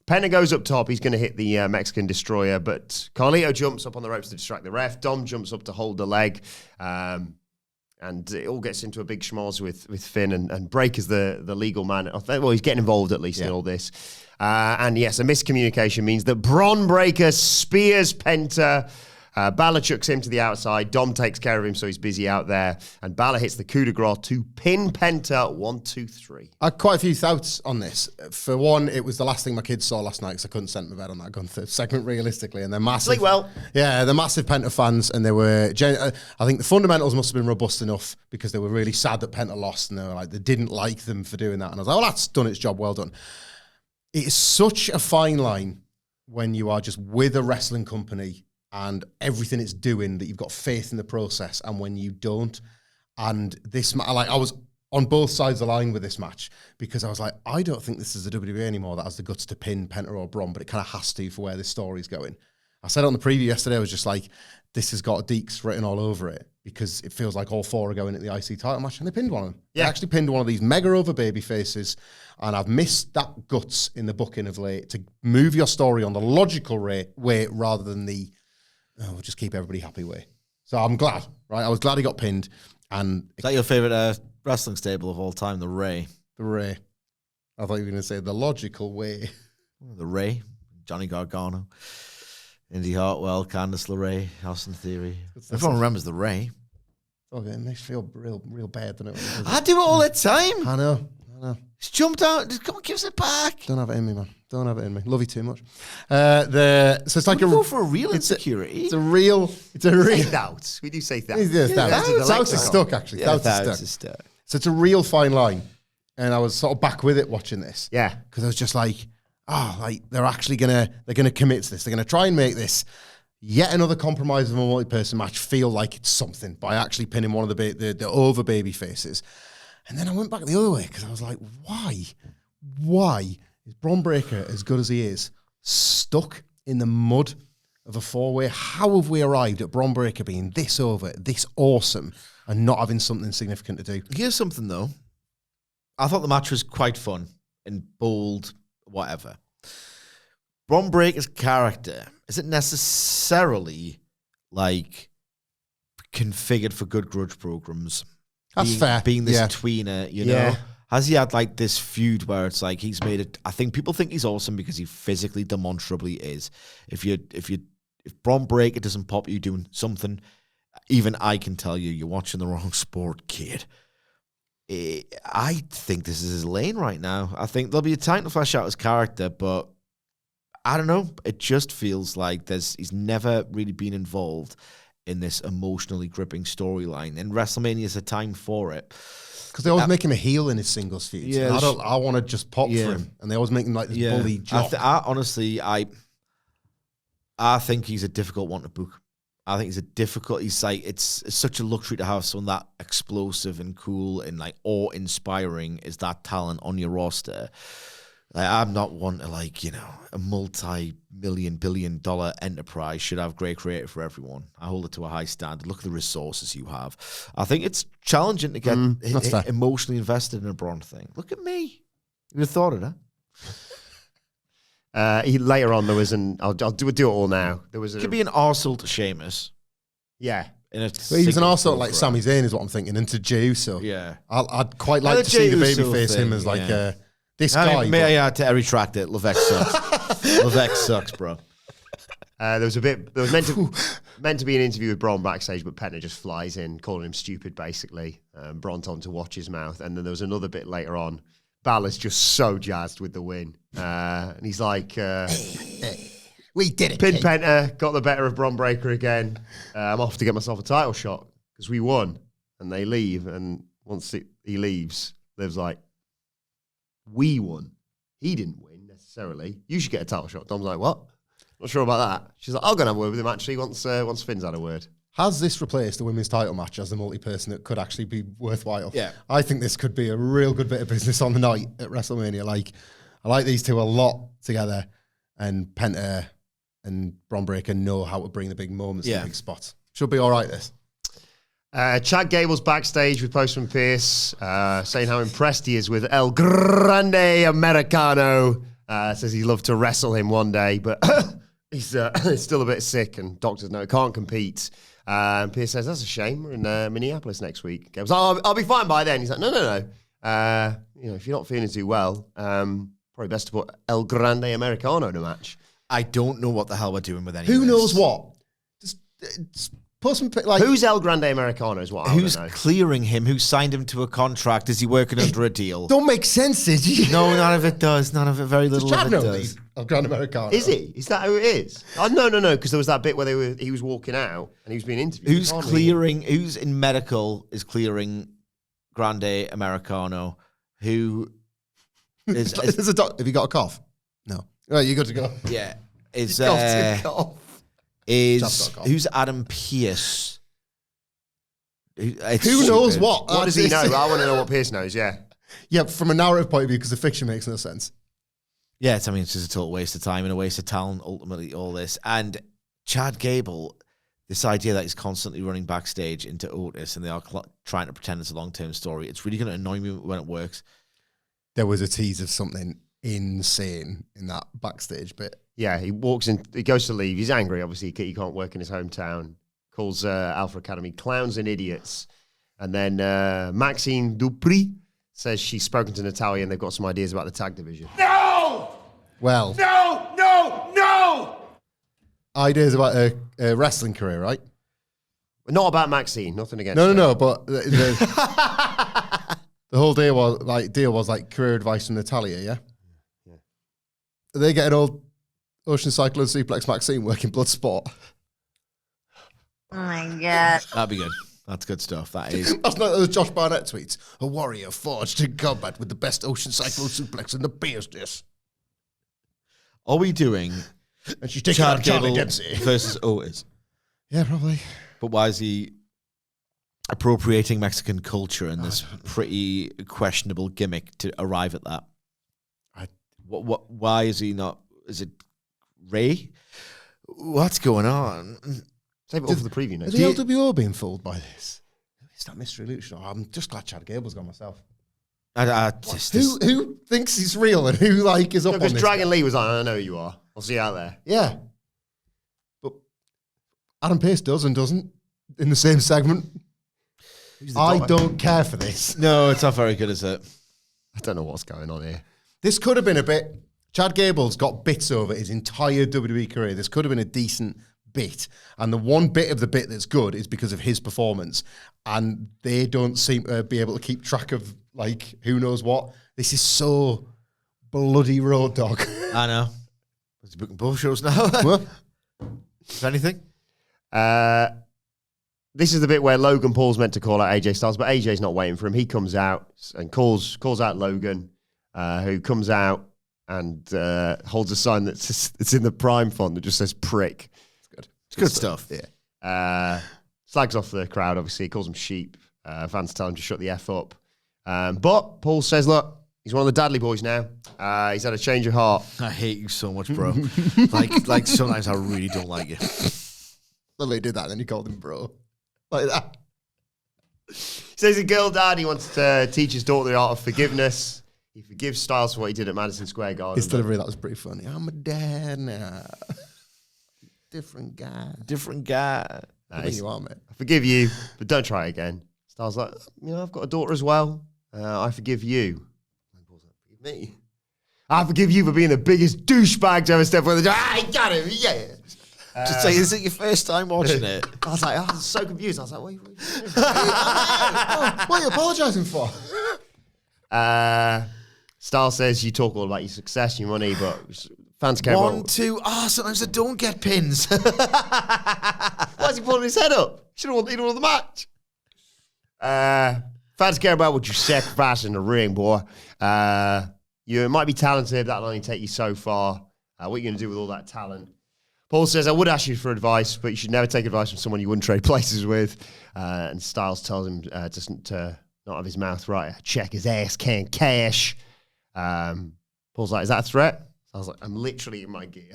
Penta goes up top. He's going to hit the Mexican Destroyer, but Carlito jumps up on the ropes to distract the ref. Dom jumps up to hold the leg. And it all gets into a big schmoz with Finn and Break as the legal man. Well, he's getting involved at least in all this. And yes, a miscommunication means that Bron Breakker spears Penta. Balor chucks him to the outside. Dom takes care of him, so he's busy out there. And Balor hits the coup de grace to pin Penta 1, 2, 3. I had quite a few thoughts on this. For one, it was the last thing my kids saw last night because I couldn't send them to bed on that Gunther segment realistically. And they're massive. Sleep well. Yeah, they're massive Penta fans. And they were, I think the fundamentals must have been robust enough because they were really sad that Penta lost. And they were like, they didn't like them for doing that. And I was like, well, that's done its job. Well done. It is such a fine line when you are just with a wrestling company and everything it's doing, that you've got faith in the process, and when you don't. And this, I was on both sides of the line with this match because I was like, I don't think this is the WWE anymore that has the guts to pin Penta or Bron, but it kind of has to for where this story's going. I said on the preview yesterday, I was just like, this has got Deeks written all over it because it feels like all four are going at the IC title match, and they pinned one of them. Yeah. They actually pinned one of these mega over baby faces, and I've missed that guts in the booking of late to move your story on the logical way rather than the we'll just keep everybody happy way. So I'm glad, right? I was glad he got pinned. And is that your favorite wrestling stable of all time, the Ray? The Ray. I thought you were going to say the logical way. The Ray, Johnny Gargano, Indy Hartwell, Candice LeRae, Austin Theory. Everyone remembers the Ray. Okay, it makes me feel real bad, doesn't it? I do it all the time. I know. Just jumped out. Just come on, give us it back. Don't have it in me, man. Don't have it in me. Love you too much. So it's like go for a real insecurity. It's a real. Doubts. We do say doubts. Doubts is stuck, actually. Doubts is stuck. So it's a real fine line. And I was sort of back with it watching this. Yeah. Because I was just like, they're actually they're gonna commit to this. They're gonna try and make this yet another compromise of a multi-person match feel like it's something by actually pinning one of the over baby faces. And then I went back the other way because I was like, why is Bron Breakker, as good as he is, stuck in the mud of a four-way? How have we arrived at Bron Breakker being this over, this awesome, and not having something significant to do? Here's something, though. I thought the match was quite fun and bold, whatever. Bron Breakker's character isn't necessarily, like, configured for good grudge programs. That's fair. Being this tweener, you know? Has he had like this feud where it's like he's made it? I think people think he's awesome because he physically, demonstrably is. If Bron Breakker doesn't pop you doing something, even I can tell you're watching the wrong sport, kid. I think this is his lane right now. I think there'll be a time to flesh out his character, but I don't know. It just feels like he's never really been involved in this emotionally gripping storyline, and WrestleMania is a time for it. Because they always make him a heel in his singles feuds. Yeah, I want to just pop for him, and they always make him like this bully jock. I think he's a difficult one to book. I think he's like, it's such a luxury to have someone that explosive and cool and like awe-inspiring is that talent on your roster. Like, I'm not one to a multi-million, billion-dollar enterprise should have great creative for everyone. I hold it to a high standard. Look at the resources you have. I think it's challenging to get emotionally invested in a Bron thing. Look at me. You'd have thought of that. Later on, there was I'll do it all now. There was could be an arsehole to Sheamus. Yeah. He was an arsehole like Sami Zayn is what I'm thinking, and to Jey Uso. Yeah. I'd quite like to see the babyface him as like this guy. To retract it. Levesque sucks. Levesque sucks, bro. There was meant to be an interview with Bron backstage, but Penta just flies in, calling him stupid, basically. Bron told him to watch his mouth, and then there was another bit later on. Balor's just so jazzed with the win, and he's like, "We did it, Pin Penta, got the better of Bron Breakker again. I'm off to get myself a title shot because we won." And they leave, and once he leaves, Liv's like, "We won. He didn't win necessarily. You should get a title shot." Dom's like, "What? Not sure about that." She's like, "I'll go and have a word with him actually once Finn's had a word." Has this replaced the women's title match as the multi-person that could actually be worthwhile? Yeah. I think this could be a real good bit of business on the night at WrestleMania. I like these two a lot together, and Penta and Bron Breakker know how to bring the big moments in the big spots. Should be all right, this. Chad Gable's backstage with Postman Pearce, saying how impressed he is with El Grande Americano. Says he'd love to wrestle him one day, but he's still a bit sick, and doctors know he can't compete. And Pierce says, that's a shame. We're in Minneapolis next week. Goes, I'll be fine by then. He's like, no. If you're not feeling too well, probably best to put El Grande Americano in a match. I don't know what the hell we're doing with any Who of this. knows what? Just put some like. Who's El Grande Americano is what I Who's want to know. clearing him? Who signed him to a contract? Is he working under a deal? Don't make sense, is he? No, none of it does. None of it. Very little of it does. Of Grand Americano. Is he? Is that who it is? Oh, no, because there was that bit where he was walking out and he was being interviewed. Who's clearing? Who's in medical is clearing Grande Americano? Who is? There's a have you got a cough? No. Right, you got to go. Yeah, is Cough. who's Adam Pearce? Who knows what? What does he know? I want to know what Pierce knows. Yeah. Yeah, from a narrative point of view, because the fiction makes no sense. Yeah, it's just a total waste of time and a waste of talent, ultimately, all this. And Chad Gable, this idea that he's constantly running backstage into Otis and they are trying to pretend it's a long-term story, it's really going to annoy me when it works. There was a tease of something insane in that backstage bit. Yeah, he walks in, he goes to leave. He's angry, obviously. He can't work in his hometown. Calls Alpha Academy clowns and idiots. And then Maxine Dupri says she's spoken to Natalia and they've got some ideas about the tag division. No! Well, No! ideas about a wrestling career, right? Not about Maxine, nothing against No, her. but the whole deal was like career advice from Natalia, yeah? Are they getting old Ocean Cyclone Suplex Maxine working Bloodsport? Oh my god. That'd be good. That's good stuff. That is. That's not the Josh Barnett tweets. A warrior forged in combat with the best Ocean Cyclone Suplex in the business. Are we doing And she's taking Chad out Charlie Gable Dempsey. versus Otis? Yeah, probably. But why is he appropriating Mexican culture in this pretty questionable gimmick to arrive at that? Why is he not? Is it Ray? What's going on? Save it all for the preview next. Is the LWO being fooled by this? It's that mystery luchador. I'm just glad Chad Gable's gone myself. Who thinks he's real and who is up on Because this? Dragon Lee was like, I know who you are. I'll see you out there. Yeah. But Adam Pearce does and doesn't in the same segment. I don't care for this. No, it's not very good, is it? I don't know what's going on here. This could have been a bit. Chad Gable's got bits over his entire WWE career. This could have been a decent bit. And the one bit of the bit that's good is because of his performance. And they don't seem to be able to keep track of, who knows what. This is so bloody Road Dogg. I know. He's booking both shows now. What? Is anything? This is the bit where Logan Paul's meant to call out AJ Styles, but AJ's not waiting for him. He comes out and calls out Logan, who comes out and holds a sign that's in the Prime font that just says prick. It's good. It's good stuff. Yeah. Slags off the crowd, obviously. He calls them sheep. Fans tell him to shut the F up. But Paul says, look, he's one of the Dudley boys now. He's had a change of heart. I hate you so much, bro. like sometimes I really don't like you. Well, they did that, and then he called him bro. Like that. He says a girl dad, he wants to teach his daughter the art of forgiveness. He forgives Styles for what he did at Madison Square Garden. His delivery, that was pretty funny. I'm a dad now. Different guy. Different guy. I think you are, mate. I forgive you, but don't try again. Styles like, I've got a daughter as well. I forgive you. Forgive me. I forgive you for being the biggest douchebag to ever step on the door. I got him, yeah. Just say, is it your first time watching it? I was like, I was so confused. I was like, what are you doing? What are you apologising for? Styles says you talk all about your success, your money, but fans care about... 1, 2, sometimes I don't get pins. Why is he pulling his head up? He didn't want the match. Fans care about what you sacrifice in the ring, boy. You might be talented, that'll only take you so far. What are you going to do with all that talent? Paul says, I would ask you for advice, but you should never take advice from someone you wouldn't trade places with. And Styles tells him to not have his mouth right. Check his ass can cash. Paul's like, is that a threat? I was like, I'm literally in my gear.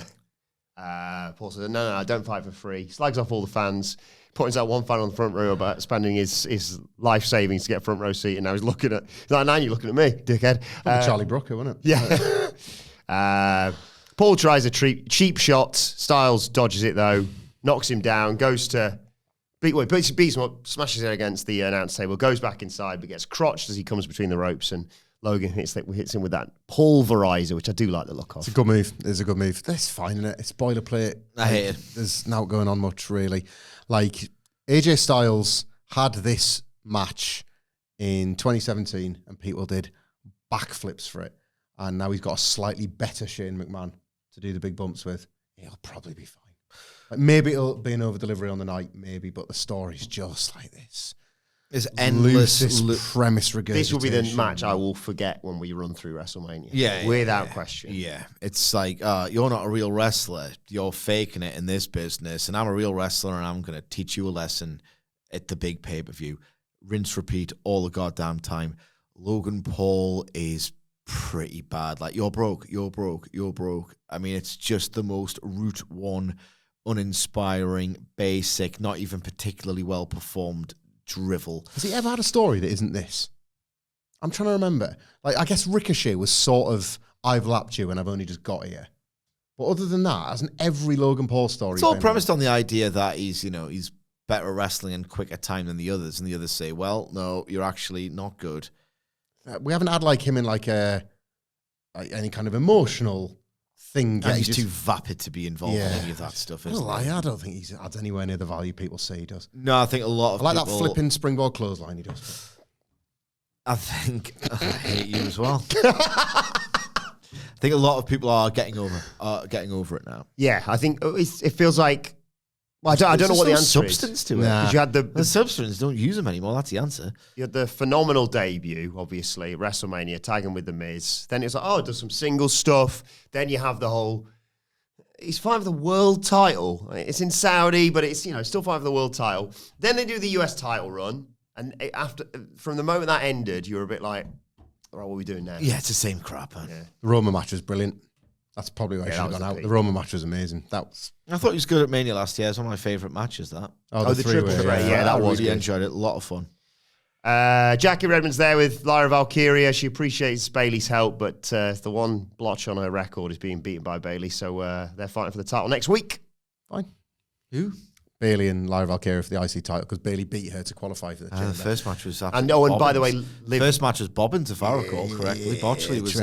Paul says, no, I don't fight for free. Slags off all the fans. Points out one fan on the front row about spending his life savings to get a front row seat, and now he's like, now you're looking at me, dickhead. Charlie Brooker, wasn't it? Yeah. Paul tries a cheap shot. Styles dodges it though, knocks him down, goes to beats him up, smashes it against the announce table, goes back inside, but gets crotched as he comes between the ropes, and Logan hits him with that pulverizer, which I do like the look of. It's a good move. It's a good move. That's fine, isn't it? It's boilerplate. I hate it. There's not going on much, really. Like, AJ Styles had this match in 2017, and people did backflips for it. And now he's got a slightly better Shane McMahon to do the big bumps with. He'll probably be fine. Like, maybe it'll be an over-delivery on the night, maybe, but the story's just like this. It's endless premise regurgitation. This will be the match I will forget when we run through WrestleMania. Without question. Yeah, it's like, you're not a real wrestler. You're faking it in this business, and I'm a real wrestler, and I'm going to teach you a lesson at the big pay-per-view. Rinse, repeat all the goddamn time. Logan Paul is pretty bad. Like, you're broke. I mean, it's just the most Route 1, uninspiring, basic, not even particularly well-performed drivel. Has he ever had a story that isn't this? I'm trying to remember. Like, I guess Ricochet was sort of, I've lapped you and I've only just got here. But other than that, hasn't every Logan Paul story... It's all premised on the idea that he's better at wrestling in quicker time than the others, and the others say, well, no, you're actually not good. We haven't had like him in like any kind of emotional thing. Yeah, he's too vapid to be involved in any of that stuff, isn't he? I don't think he adds anywhere near the value people say he does. No, I think a lot of I like people... that flipping springboard clothesline he does. I hate you as well. I think a lot of people are getting over it now. Yeah, I think it feels like... Well, I don't know what the answer substance is. to it. Because you had the substance, don't use them anymore. That's the answer. You had the phenomenal debut, obviously, at WrestleMania, tagging with The Miz. Then it's like, oh, does some single stuff. Then you have the whole... He's fighting for the world title. It's in Saudi, but it's, still fighting for the world title. Then they do the US title run. And from the moment that ended, you were a bit like, all right, what are we doing now? Yeah, it's the same crap, man. Yeah. The Roman match was brilliant. That's probably where I should have gone out. The Roman match was amazing. I thought he was good at Mania last year. It's one of my favourite matches, that. Oh, the triple threat. Yeah, that was really good. Enjoyed it. A lot of fun. Jackie Redmond's there with Lyra Valkyria. She appreciates Bayley's help, but the one blotch on her record is being beaten by Bayley, so they're fighting for the title next week. Fine. Who? Bayley and Lyra Valkyria for the IC title, because Bayley beat her to qualify for the The chamber. first match was and by the way, first match was Bobbins, if I recall correctly. Botchley was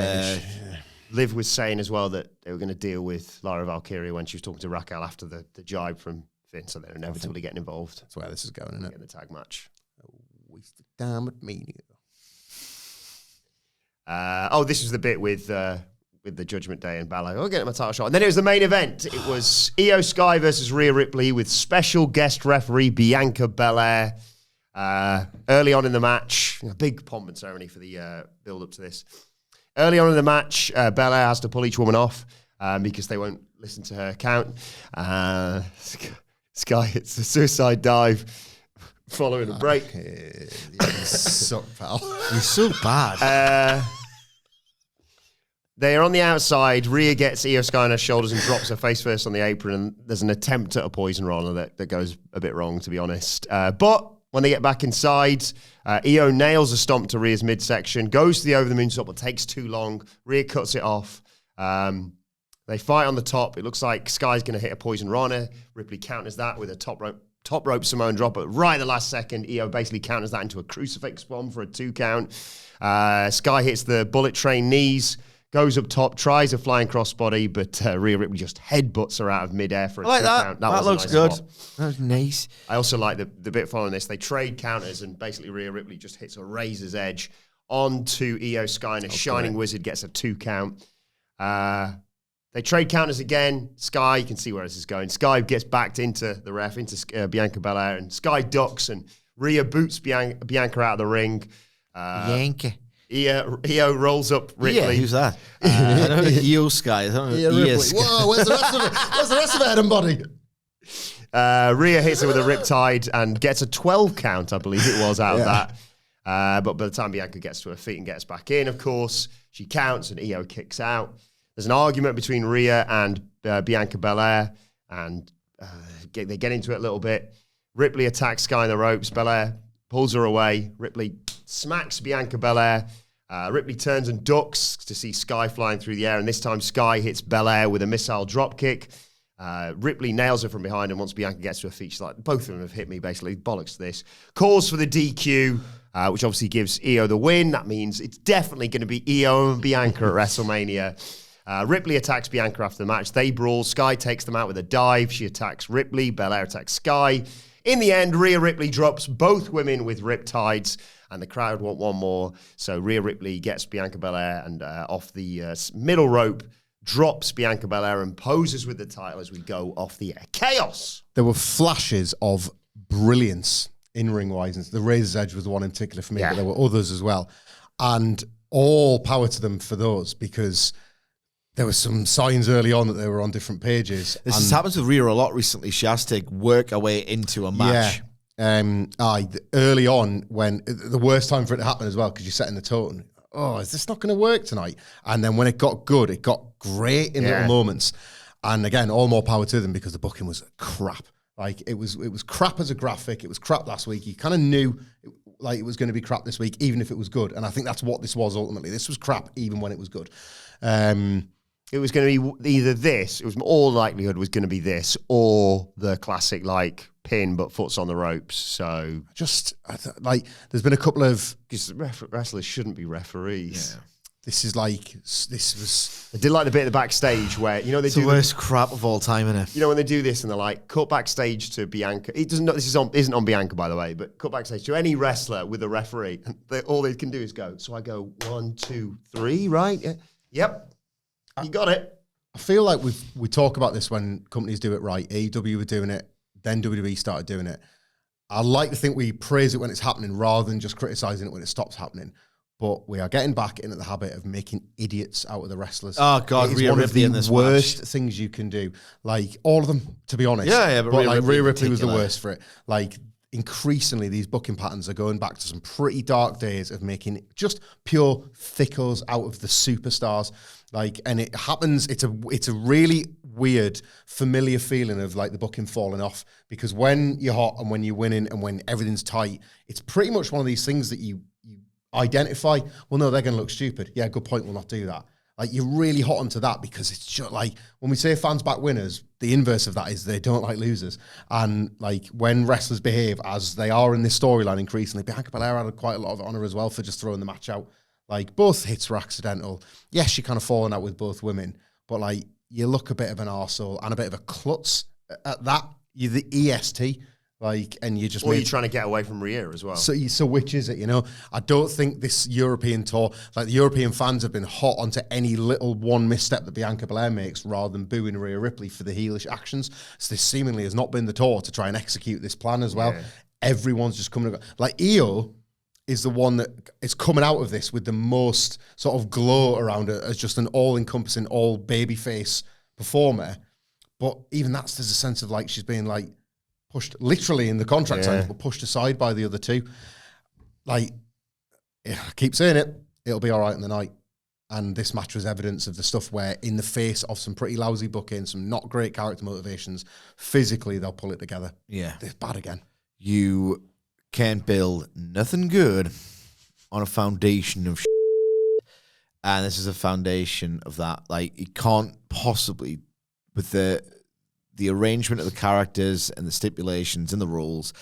Liv was saying as well that they were going to deal with Lyra Valkyria when she was talking to Raquel after the jibe from Finn, so they're inevitably getting involved. That's where this is going, isn't it? In the tag match. Wasted time at Mania. This was the bit with the Judgment Day and Balor. I'll get my title shot. And then it was the main event. It was Io Sky versus Rhea Ripley with special guest referee Bianca Belair. Early on in the match, a big pomp and ceremony for the build-up to this. Early on in the match, Belair has to pull each woman off because they won't listen to her count. Sky hits a suicide dive following a break. You suck, pal. You're so bad. They are on the outside. Rhea gets Io Sky on her shoulders and drops her face first on the apron, and there's an attempt at a poison roller that goes a bit wrong, to be honest. But when they get back inside, Io nails a stomp to Rhea's midsection, goes to the over the moonsault, but takes too long. Rhea cuts it off. They fight on the top. It looks like Sky's going to hit a poison Rana. Ripley counters that with a top rope Samoan drop, but right at the last second, Io basically counters that into a crucifix bomb for a 2 count. Sky hits the bullet train knees, goes up top, tries a flying crossbody, but Rhea Ripley just headbutts her out of midair for a 2 count. That looks good. That was nice. I also like the bit following this. They trade counters, and basically Rhea Ripley just hits a razor's edge onto Io Sky, and a Shining Wizard gets a 2 count. They trade counters again. Sky, you can see where this is going. Sky gets backed into the ref, into Bianca Belair, and Sky ducks, and Rhea boots Bianca out of the ring. Bianca. Io rolls up Ripley. Yeah, who's that? I know Io Sky. I don't know Io Sky. Whoa, where's the rest of it? Where's the rest of it, Adam Body? Rhea hits her with a riptide and gets a 12 count, I believe it was, out of that. But by the time Bianca gets to her feet and gets back in, of course, she counts and Io kicks out. There's an argument between Rhea and Bianca Belair, and they get into it a little bit. Ripley attacks Sky in the ropes. Belair pulls her away. Ripley smacks Bianca Belair. Ripley turns and ducks to see Sky flying through the air, and this time Sky hits Belair with a missile dropkick. Ripley nails her from behind, and once Bianca gets to her feet, she's like, both of them have hit me, basically. Bollocks to this. Calls for the DQ, which obviously gives Io the win. That means it's definitely going to be Io and Bianca at WrestleMania. Ripley attacks Bianca after the match. They brawl. Sky takes them out with a dive. She attacks Ripley. Belair attacks Sky. In the end, Rhea Ripley drops both women with riptides, and the crowd want one more. So Rhea Ripley gets Bianca Belair and off the middle rope, drops Bianca Belair and poses with the title as we go off the air. Chaos! There were flashes of brilliance in-ring wise. And the Razor's Edge was the one in particular for me, but there were others as well. And all power to them for those, because there were some signs early on that they were on different pages. This has happened to Rhea a lot recently. She has to work her way into a match. Yeah. Early on, when the worst time for it to happen as well, because you're setting the tone. Oh, is this not going to work tonight? And then when it got good, it got great in little moments. And again, all more power to them, because the booking was crap. Like it was crap as a graphic. It was crap last week. You kind of knew it was going to be crap this week, even if it was good. And I think that's what this was ultimately. This was crap, even when it was good. It was going to be either this, it was all likelihood was going to be this, or the classic pin but foot's on the ropes. So just there's been a couple of, because wrestlers shouldn't be referees. Yeah. This was. I did like the bit at the backstage where they it's do the worst crap of all time, isn't it? When they do this and they're like, cut backstage to Bianca. It doesn't. This isn't on Bianca, by the way, but cut backstage to any wrestler with a referee, and all they can do is go. So I go 1, 2, 3, right? Yeah. Yep, you got it. I feel like we talk about this when companies do it right. AEW were doing it, then WWE started doing it. I like to think we praise it when it's happening rather than just criticizing it when it stops happening. But we are getting back into the habit of making idiots out of the wrestlers. Oh, God, it is Rhea one Ripley of in the this worst match. things you can do. Like, all of them, to be honest. Yeah, but Rhea Ripley was the particular. worst for it. Like, increasingly, these booking patterns are going back to some pretty dark days of making just pure thickos out of the superstars. Like, and it happens, it's a really weird, familiar feeling of the booking falling off, because when you're hot and when you're winning and when everything's tight, it's pretty much one of these things that you identify. Well, no, they're going to look stupid. Yeah, good point. We'll not do that. You're really hot onto that, because it's just when we say fans back winners, the inverse of that is they don't like losers. And when wrestlers behave as they are in this storyline increasingly, Bianca Belair had quite a lot of honor as well for just throwing the match out. Both hits were accidental. Yes, she kind of fallen out with both women, but you look a bit of an arsehole and a bit of a klutz at that. You're the EST. And you just... Or you're trying to get away from Rhea as well. So which is it, I don't think this European tour, the European fans have been hot onto any little one misstep that Bianca Belair makes rather than booing Rhea Ripley for the heelish actions. So this seemingly has not been the tour to try and execute this plan as well. Yeah. Everyone's just coming... Io is the one that is coming out of this with the most sort of glow around it as just an all-encompassing, all-babyface performer. But even there's a sense of she's being pushed literally in the contract signs, but pushed aside by the other two. I keep saying it, it'll be all right in the night. And this match was evidence of the stuff where, in the face of some pretty lousy booking, some not great character motivations, physically they'll pull it together. Yeah. They're bad again. You can't build nothing good on a foundation of and this is a foundation of that. You can't possibly, with the arrangement of the characters and the stipulations and the rules,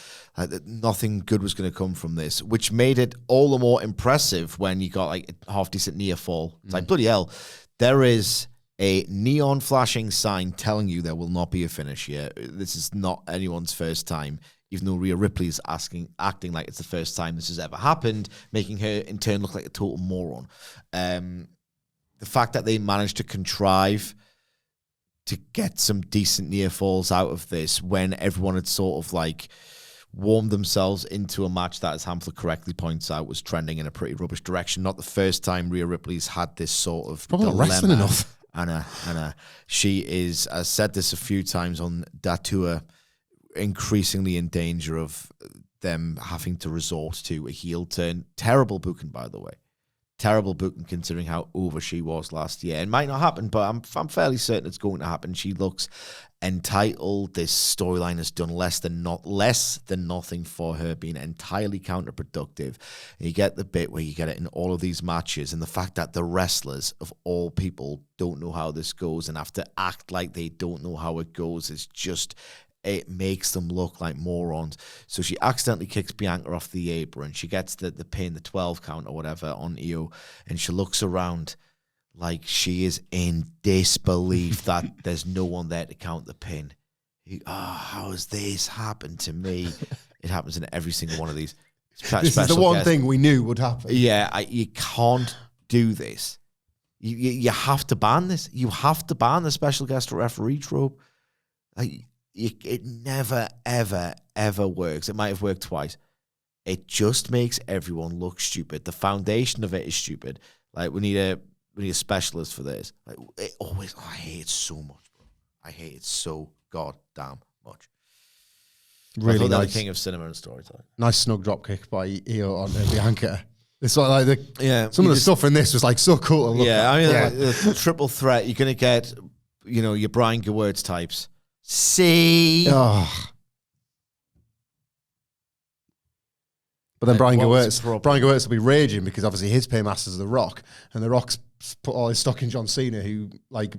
nothing good was going to come from this, which made it all the more impressive when you got a half-decent near fall. It's bloody hell, there is a neon flashing sign telling you there will not be a finish here. This is not anyone's first time, even though Rhea Ripley is acting like it's the first time this has ever happened, making her in turn look like a total moron. The fact that they managed to contrive to get some decent near falls out of this when everyone had sort of warmed themselves into a match that, as Hamflett correctly points out, was trending in a pretty rubbish direction. Not the first time Rhea Ripley's had this sort of probably not wrestling enough. Anna, she is, I've said this a few times on that tour, increasingly in danger of them having to resort to a heel turn. Terrible booking, by the way. Terrible booking considering how over she was last year. It might not happen, but I'm fairly certain it's going to happen. She looks entitled. This storyline has done less than nothing for her, being entirely counterproductive. And you get the bit where you get it in all of these matches, and the fact that the wrestlers of all people don't know how this goes and have to act like they don't know how it goes is just, it makes them look like morons. So she accidentally kicks Bianca off the apron. She gets the pin, the 12 count or whatever on Io, and she looks around like she is in disbelief that there's no one there to count the pin. How has this happened to me? It happens in every single one of these. This is the one thing we knew would happen. Yeah, you can't do this. You have to ban this. You have to ban the special guest referee trope. It never, ever, ever works. It might have worked twice. It just makes everyone look stupid. The foundation of it is stupid. Like, we need a specialist for this. Like, I hate it so much, bro. I hate it so goddamn much. Really nice. nice. The king of cinema and storytelling. Nice snug drop kick by Io on Bianca. It's like some of the just, stuff in this was like so cool to look at. I mean, the triple threat, you're going to get, your Brian Gewirtz types. See? Oh. But then Brian Gewirtz will be raging because obviously his paymaster's The Rock, and The Rock's put all his stock in John Cena, who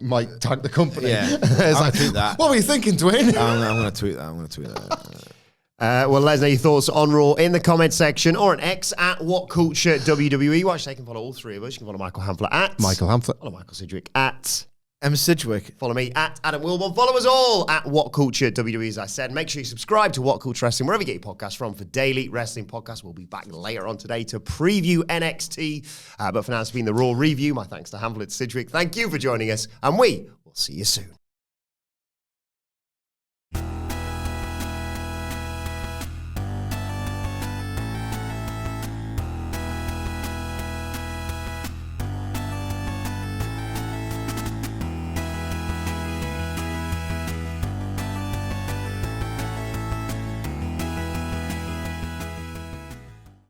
might tank the company. Yeah, it's tweet that. What were you thinking, Dwayne? I'm going to tweet that. Well, let us know your thoughts on Raw in the comment section or on X at WhatCulture WWE. Watch, they can follow all three of us. You can follow Michael Hamflett at Michael Hamflett. Follow Michael Sidgwick at Sidgwick. Follow me at Adam Wilbourn. Follow us all at WhatCulture WWE, as I said. Make sure you subscribe to WhatCulture Wrestling, wherever you get your podcasts from, for daily wrestling podcasts. We'll be back later on today to preview NXT. But for now, it's been the Raw review. My thanks to Hamflett Sidgwick. Thank you for joining us, and we will see you soon.